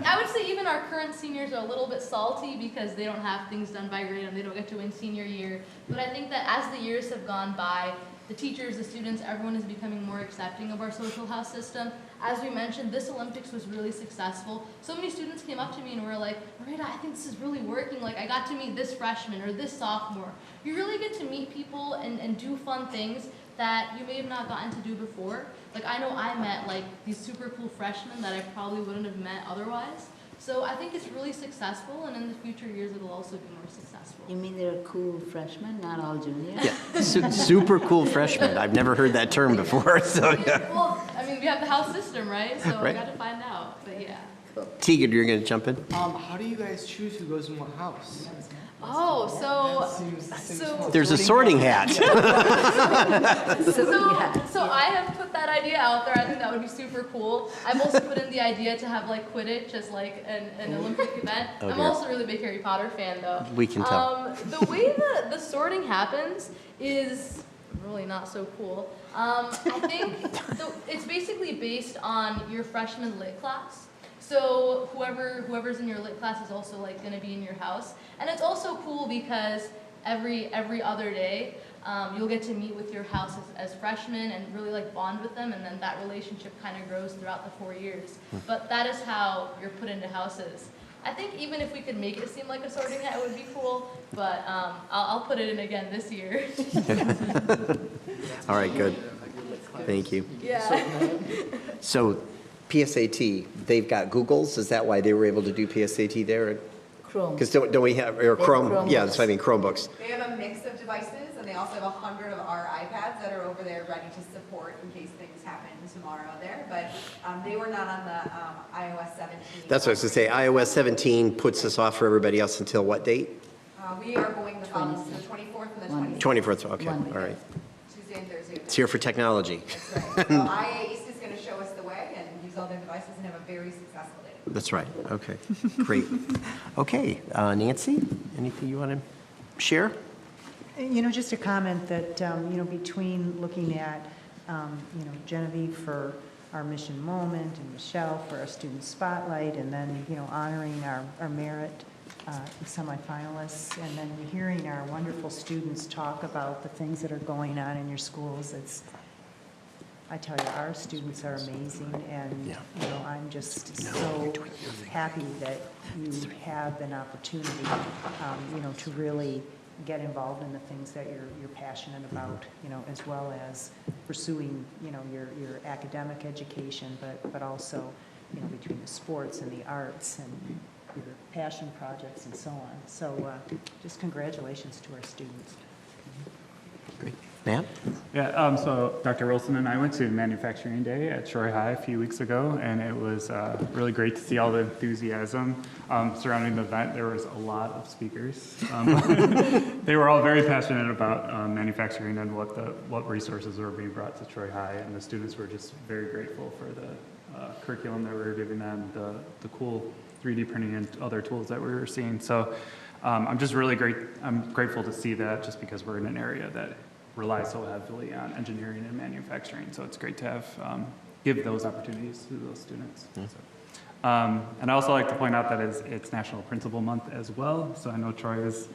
I would say even our current seniors are a little bit salty because they don't have things done by grade and they don't get to win senior year. But I think that as the years have gone by, the teachers, the students, everyone is becoming more accepting of our social house system. As we mentioned, this Olympics was really successful. So many students came up to me and were like, Marita, I think this is really working. Like, I got to meet this freshman or this sophomore. You really get to meet people and do fun things that you may have not gotten to do before. Like, I know I met like these super cool freshmen that I probably wouldn't have met otherwise. So I think it's really successful, and in the future years it'll also be more successful. You mean they're cool freshmen, not all juniors? Yeah, super cool freshmen. I've never heard that term before, so yeah. Well, I mean, we have the house system, right? So Right. we got to find out, but yeah. Tegan, you're going to jump in? How do you guys choose who goes in what house? Oh, so There's a sorting hat. so I have put that idea out there. I think that would be super cool. I've also put in the idea to have like Quidditch as like an Olympic event. Oh, I'm dear. also a really big Harry Potter fan though. We can tell. The way the sorting happens is really not so cool. I think it's basically based on your freshman lit class. So whoever's in your lit class is also like going to be in your house, and it's also cool because every other day you'll get to meet with your house as freshmen and really like bond with them, and then that relationship kind of grows throughout the 4 years. But that is how you're put into houses. I think even if we could make it seem like a sorting hat, it would be cool. But I'll put it in again this year. All right, good. Thank you. Yeah. So PSAT, they've got Googles. Is that why they were able to do PSAT there? Chrome. Because don't we have, or Chrome? Yeah, that's what I mean, Chromebooks. They have a mix of devices, and they also have 100 of our iPads that are over there ready to support in case things happen tomorrow there. But they were not on the iOS 17. That's what I was going to say. iOS 17 puts us off for everybody else until what date? We are going the 24th and the 25th. 24th, okay, all right. Tuesday and Thursday. It's here for technology. That's right. So IA East is going to show us the way and use all their devices and have a very successful day. That's right, okay, great. Okay, Nancy, anything you want to share? You know, just a comment that, you know, between looking at, you know, Genevieve for our mission moment and Michelle for our student spotlight, and then, you know, honoring our merit semifinalists, and then hearing our wonderful students talk about the things that are going on in your schools, I tell you, our students are amazing, and, you know, I'm just so happy that you have an opportunity, you know, to really get involved in the things that you're passionate about, you know, as well as pursuing, you know, your academic education, but also, you know, between the sports and the arts and your passion projects and so on. So just congratulations to our students. Great. Matt? Yeah, so Dr. Wilson and I went to Manufacturing Day at Troy High a few weeks ago, and it was really great to see all the enthusiasm surrounding the event. There was a lot of speakers. They were all very passionate about manufacturing and what resources were being brought to Troy High, and the students were just very grateful for the curriculum that we were giving them, the cool 3D printing and other tools that we were seeing. So I'm just really I'm grateful to see that, just because we're in an area that relies so heavily on engineering and manufacturing. So it's great to have give those opportunities to those students. So, and I also like to point out that it's National Principal Month as well. So I know Troy is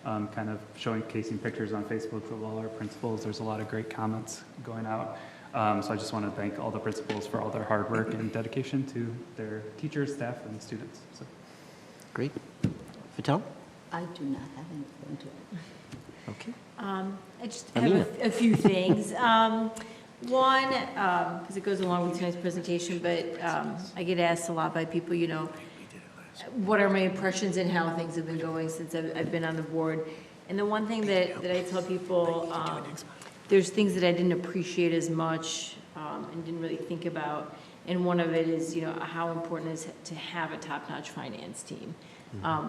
kind of showcasing pictures on Facebook of all our principals. There's a lot of great comments going out. So I just want to thank all the principals for all their hard work and dedication to their teachers, staff, and students. So. Great. Patel? I do not have anything to add. Okay. I just have a few things. One, because it goes along with tonight's presentation, but I get asked a lot by people, you know, what are my impressions and how things have been going since I've been on the board. And the one thing that I tell people, there's things that I didn't appreciate as much and didn't really think about. And one of it is, you know, how important it is to have a top-notch finance team.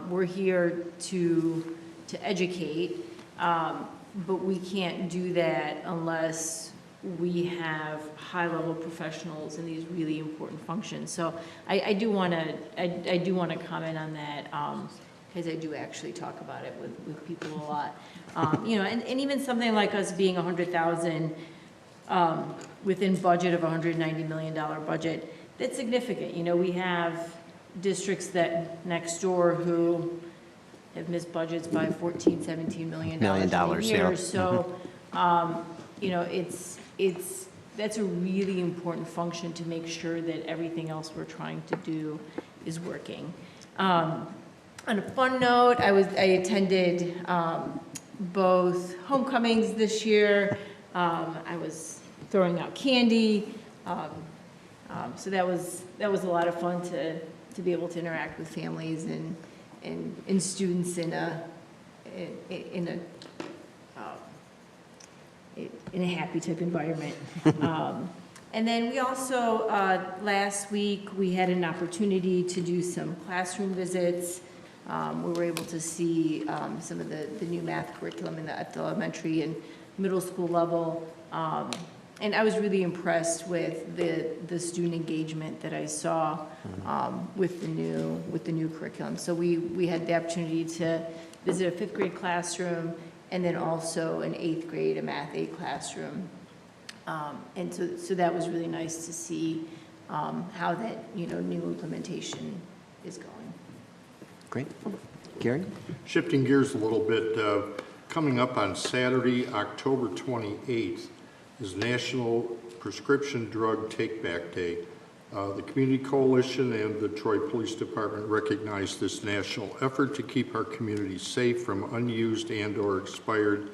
We're here to educate, but we can't do that unless we have high-level professionals in these really important functions. So I do want to comment on that, because I do actually talk about it with people a lot. You know, and even something like us being 100,000 within budget of $190 million budget, that's significant. You know, we have districts that next door who have missed budgets by $14, $17 million a year. Yeah. So, you know, that's a really important function to make sure that everything else we're trying to do is working. On a fun note, I attended both homecomings this year. I was throwing out candy. So that was a lot of fun to be able to interact with families and students in a happy type environment. And then we also, last week, we had an opportunity to do some classroom visits. We were able to see some of the new math curriculum at the elementary and middle school level. And I was really impressed with the student engagement that I saw with the new curriculum. So we had the opportunity to visit a 5th grade classroom and then also an 8th grade, a Math 8 classroom. And so that was really nice to see how that new implementation is going. Great. Gary? Shifting gears a little bit, coming up on Saturday, October 28th, is National Prescription Drug Take-Back Day. The Community Coalition and the Troy Police Department recognize this national effort to keep our community safe from unused and/or expired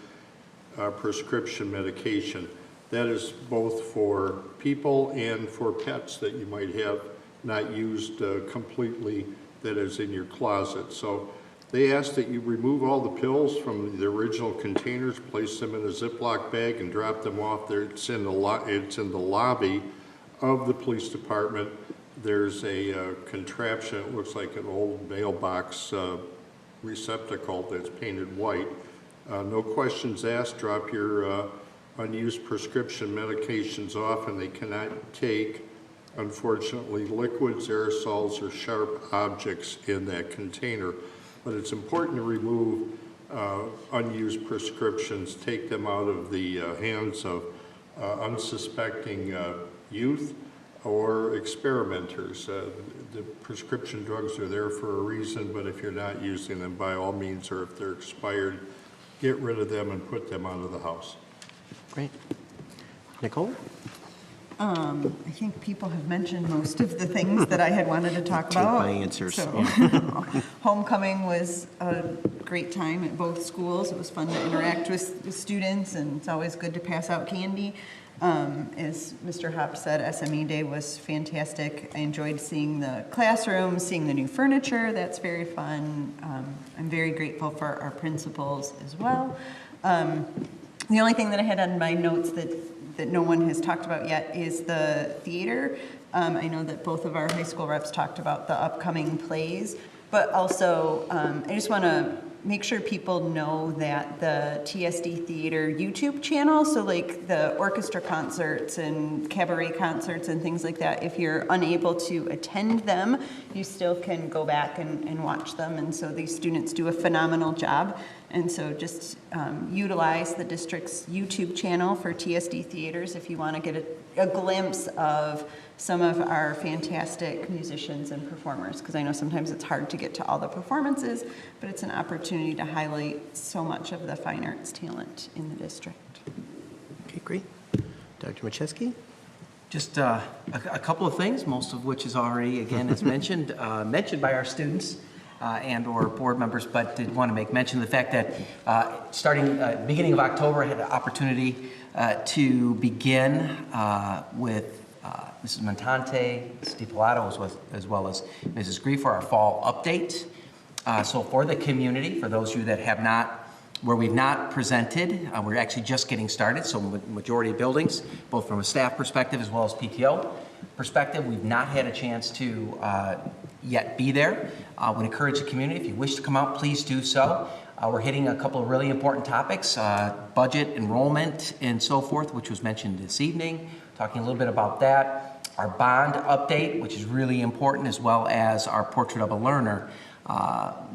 prescription medication. That is both for people and for pets that you might have not used completely, that is in your closet. So they ask that you remove all the pills from the original containers, place them in a Ziploc bag, and drop them off there. It's in the lobby of the police department. There's a contraption, it looks like an old mailbox receptacle that's painted white. No questions asked, drop your unused prescription medications off, and they cannot take, unfortunately, liquids, aerosols, or sharp objects in that container. But it's important to remove unused prescriptions, take them out of the hands of unsuspecting youth or experimenters. The prescription drugs are there for a reason, but if you're not using them, by all means, or if they're expired, get rid of them and put them out of the house. Great. Nicole? I think people have mentioned most of the things that I had wanted to talk Take about. my answers. So, homecoming was a great time at both schools. It was fun to interact with students, and it's always good to pass out candy. As Mr. Hopp said, SME Day was fantastic. I enjoyed seeing the classrooms, seeing the new furniture. That's very fun. I'm very grateful for our principals as well. The only thing that I had on my notes that no one has talked about yet is the theater. I know that both of our high school reps talked about the upcoming plays, but also I just want to make sure people know that the TSD Theater YouTube channel, so like the orchestra concerts and cabaret concerts and things like that, if you're unable to attend them, you still can go back and watch them. And so these students do a phenomenal job. And so just utilize the district's YouTube channel for TSD Theaters if you want to get a glimpse of some of our fantastic musicians and performers, because I know sometimes it's hard to get to all the performances, but it's an opportunity to highlight so much of the fine arts talent in the district. Okay, great. Dr. Macheski? Just a couple of things, most of which is already, again, as mentioned, mentioned by our students and or board members, but did want to make mention of the fact that starting beginning of October, I had the opportunity to begin with Mrs. Montante, Steve Pilato, as well as Mrs. Grief for our fall update. So for the community, for those of you that have not, where we've not presented, we're actually just getting started. So majority of buildings, both from a staff perspective as well as PTO perspective, we've not had a chance to yet be there. I would encourage the community, if you wish to come out, please do so. We're hitting a couple of really important topics, budget, enrollment, and so forth, which was mentioned this evening, talking a little bit about that. Our bond update, which is really important, as well as our Portrait of a Learner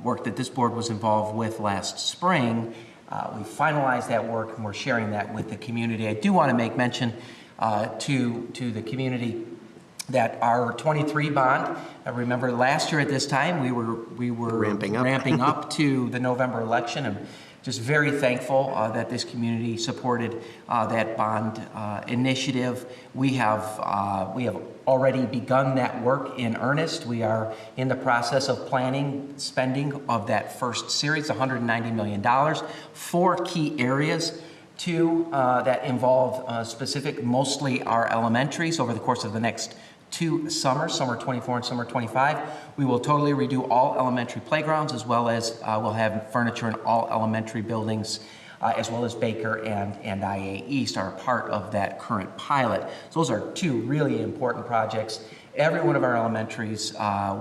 work that this board was involved with last spring. We finalized that work and we're sharing that with the community. I do want to make mention to the community that our 23 bond, remember last year at this time we were ramping up to the November election, and just very thankful that this community supported that bond initiative. We have already begun that work in earnest. We are in the process of planning spending of that first series, $190 million, 4 key areas. two that involve specific, mostly our elementaries over the course of the next 2 summers, summer 24 and summer 25. We will totally redo all elementary playgrounds, as well as we'll have furniture in all elementary buildings, as well as Baker and IA East are a part of that current pilot. So those are 2 really important projects. Every one of our elementaries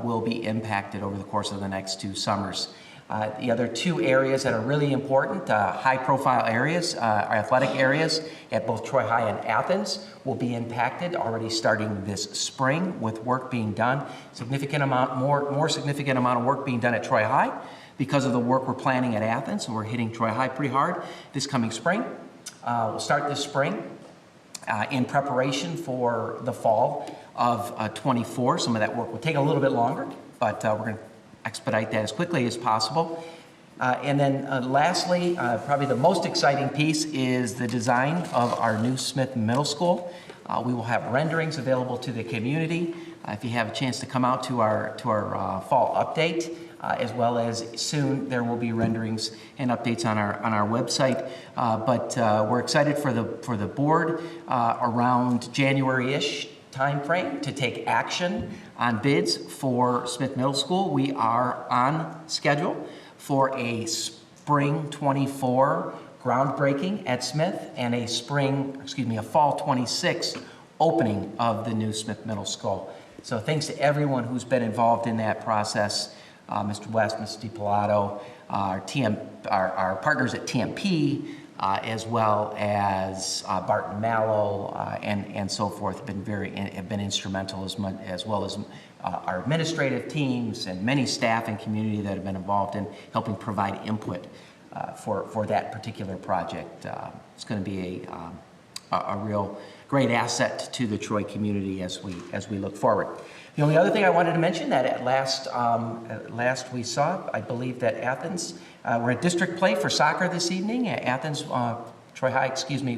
will be impacted over the course of the next 2 summers. The other 2 areas that are really important, high-profile areas, our athletic areas at both Troy High and Athens will be impacted already starting this spring with work being done. More significant amount of work being done at Troy High because of the work we're planning at Athens, and we're hitting Troy High pretty hard this coming spring. We'll start this spring in preparation for the fall of 24. Some of that work will take a little bit longer, but we're going to expedite that as quickly as possible. And then lastly, probably the most exciting piece is the design of our new Smith Middle School. We will have renderings available to the community. If you have a chance to come out to our fall update, as well as soon there will be renderings and updates on our website. But we're excited for the board around January-ish time frame to take action on bids for Smith Middle School. We are on schedule for a spring 24 groundbreaking at Smith and a fall 26 opening of the new Smith Middle School. So thanks to everyone who's been involved in that process, Mr. West, Mr. DiPilato, our partners at TMP, as well as Barton Mallow and so forth, have been instrumental, as well as our administrative teams and many staff and community that have been involved in helping provide input for that particular project. It's going to be a real great asset to the Troy community as we look forward. The only other thing I wanted to mention that at last we saw, I believe that Athens, we're at district play for soccer this evening. Athens, Troy High,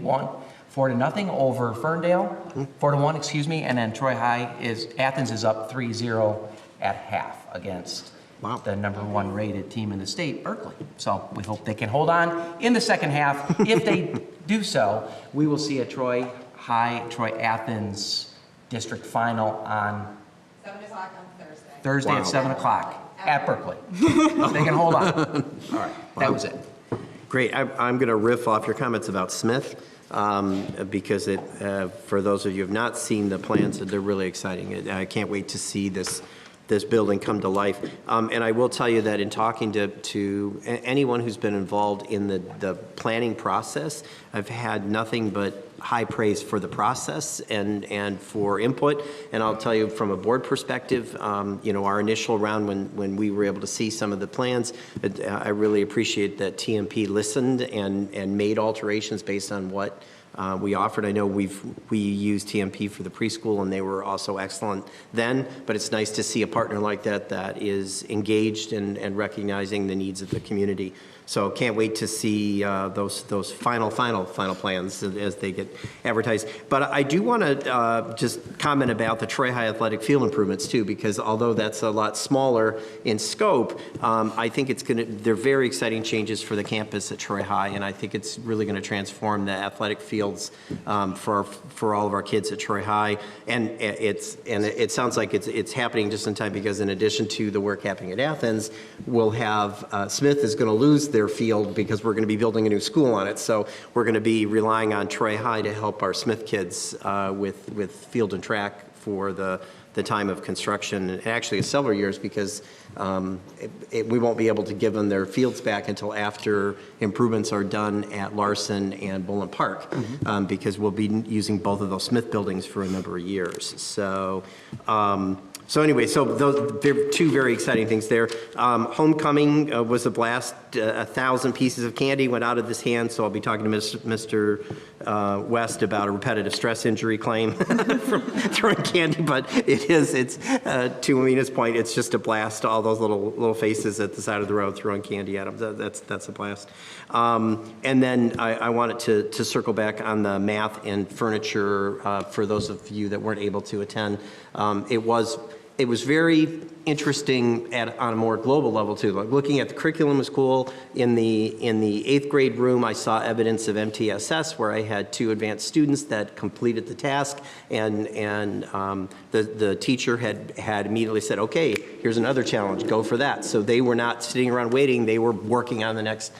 won 4-0 over Ferndale, 4-1, and then Athens is up 3-0 at half against the number 1 rated team in the state, Berkeley. So we hope they can hold on in the second half. If they do so, we will see a Troy Athens district final on 7 o'clock on Thursday. Thursday at 7 o'clock at Berkeley. They can hold on. All right, that was it. Great. I'm going to riff off your comments about Smith because for those of you who have not seen the plans, they're really exciting. I can't wait to see this building come to life. And I will tell you that in talking to anyone who's been involved in the planning process, I've had nothing but high praise for the process and for input. And I'll tell you from a board perspective, our initial round when we were able to see some of the plans, I really appreciate that TMP listened and made alterations based on what we offered. I know we used TMP for the preschool, and they were also excellent then, but it's nice to see a partner like that is engaged and recognizing the needs of the community. So can't wait to see those final plans as they get advertised. But I do want to just comment about the Troy High athletic field improvements too, because although that's a lot smaller in scope, I think they're very exciting changes for the campus at Troy High, and I think it's really going to transform the athletic fields for all of our kids at Troy High. And it sounds like it's happening just in time, because in addition to the work happening at Athens, we'll have Smith is going to lose their field because we're going to be building a new school on it. So we're going to be relying on Troy High to help our Smith kids with field and track for the time of construction. And actually it's several years, because we won't be able to give them their fields back until after improvements are done at Larson and Bullen Park, because we'll be using both of those Smith buildings for a number of years. So anyway, there are 2 very exciting things there. Homecoming was a blast. 1,000 pieces of candy went out of this hand, so I'll be talking to Mr. West about a repetitive stress injury claim from throwing candy, but it's to Amina's point, it's just a blast. All those little faces at the side of the road throwing candy at them, that's a blast. And then I wanted to circle back on the math and furniture for those of you that weren't able to attend. it was very interesting on a more global level too. Like looking at the curriculum was cool. In the 8th grade room, I saw evidence of MTSS where I had 2 advanced students that completed the task, and the teacher had immediately said, okay, here's another challenge, go for that. So they were not sitting around waiting, they were working on the next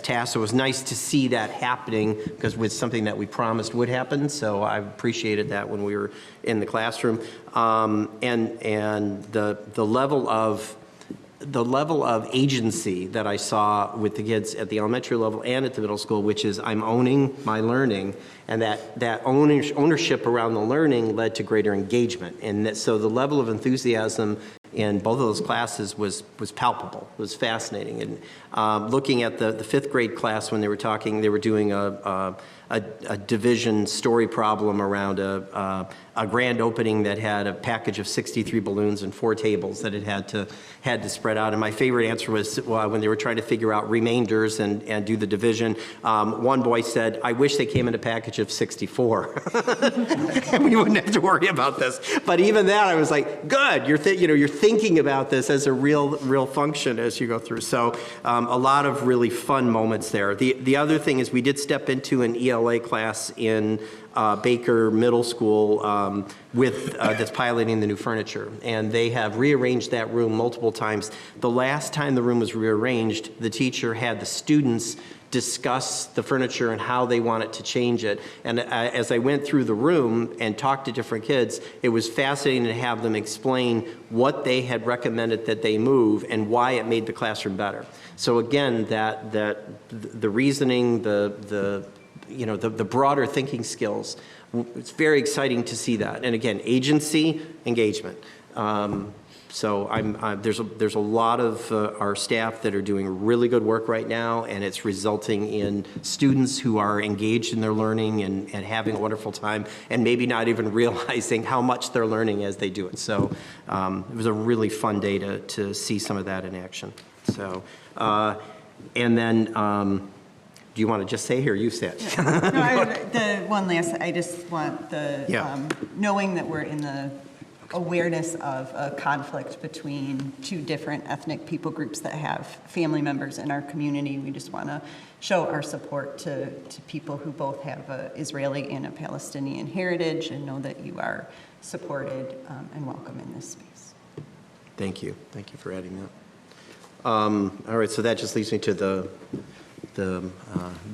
task. So it was nice to see that happening because it was something that we promised would happen. So I appreciated that when we were in the classroom. And the level of agency that I saw with the kids at the elementary level and at the middle school, which is I'm owning my learning, and that ownership around the learning led to greater engagement. And so the level of enthusiasm in both of those classes was palpable, was fascinating. And looking at the 5th grade class when they were talking, they were doing a division story problem around a grand opening that had a package of 63 balloons and 4 tables that it had to spread out. And my favorite answer was when they were trying to figure out remainders and do the division, one boy said, I wish they came in a package of 64. And we wouldn't have to worry about this. But even that, I was like, good, you're thinking about this as a real function as you go through. So a lot of really fun moments there. The other thing is we did step into an ELA class in Baker Middle School that's piloting the new furniture. And they have rearranged that room multiple times. The last time the room was rearranged, the teacher had the students discuss the furniture and how they wanted to change it. And as I went through the room and talked to different kids, it was fascinating to have them explain what they had recommended that they move and why it made the classroom better. So again, that the reasoning, the broader thinking skills, it's very exciting to see that. And again, agency, engagement. So there's a lot of our staff that are doing really good work right now, and it's resulting in students who are engaged in their learning and having a wonderful time, and maybe not even realizing how much they're learning as they do it. So it was a really fun day to see some of that in action. So, and then, do you want to just say here? You said. I just want knowing that we're in the awareness of a conflict between 2 different ethnic people groups that have family members in our community. We just want to show our support to people who both have an Israeli and a Palestinian heritage, and know that you are supported and welcome in this space. Thank you. Thank you for adding that. All right, so that just leads me to the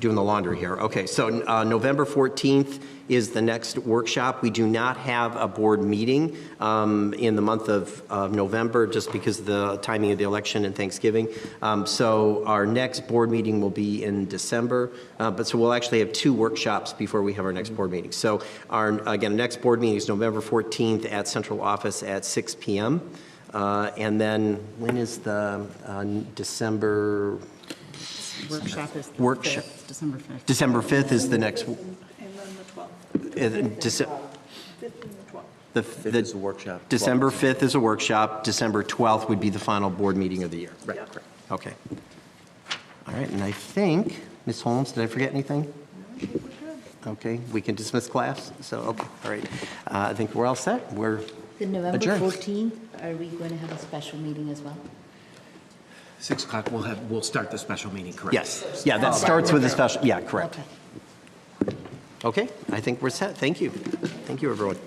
doing the laundry here. Okay, so November 14th is the next workshop. We do not have a board meeting in the month of November just because of the timing of the election and Thanksgiving. So our next board meeting will be in December, so we'll actually have 2 workshops before we have our next board meeting. So our next board meeting is November 14th at Central Office at 6 p.m. And then when is the December? Workshop is December 5th. December 5th is the next. And then the 12th. The 5th is a workshop. December 5th is a workshop. December 12th would be the final board meeting of the year. Right. Correct. Okay. All right, and I think, Ms. Holmes, did I forget anything? Okay, we can dismiss class. So, okay, all right. I think we're all set. We're The November adjourned. 14th, are we going to have a special meeting as well? 6 o'clock, we'll start the special meeting, correct? Yes. Yeah, that starts with a special, yeah, correct. Okay, I think we're set. Thank you. Thank you, everyone.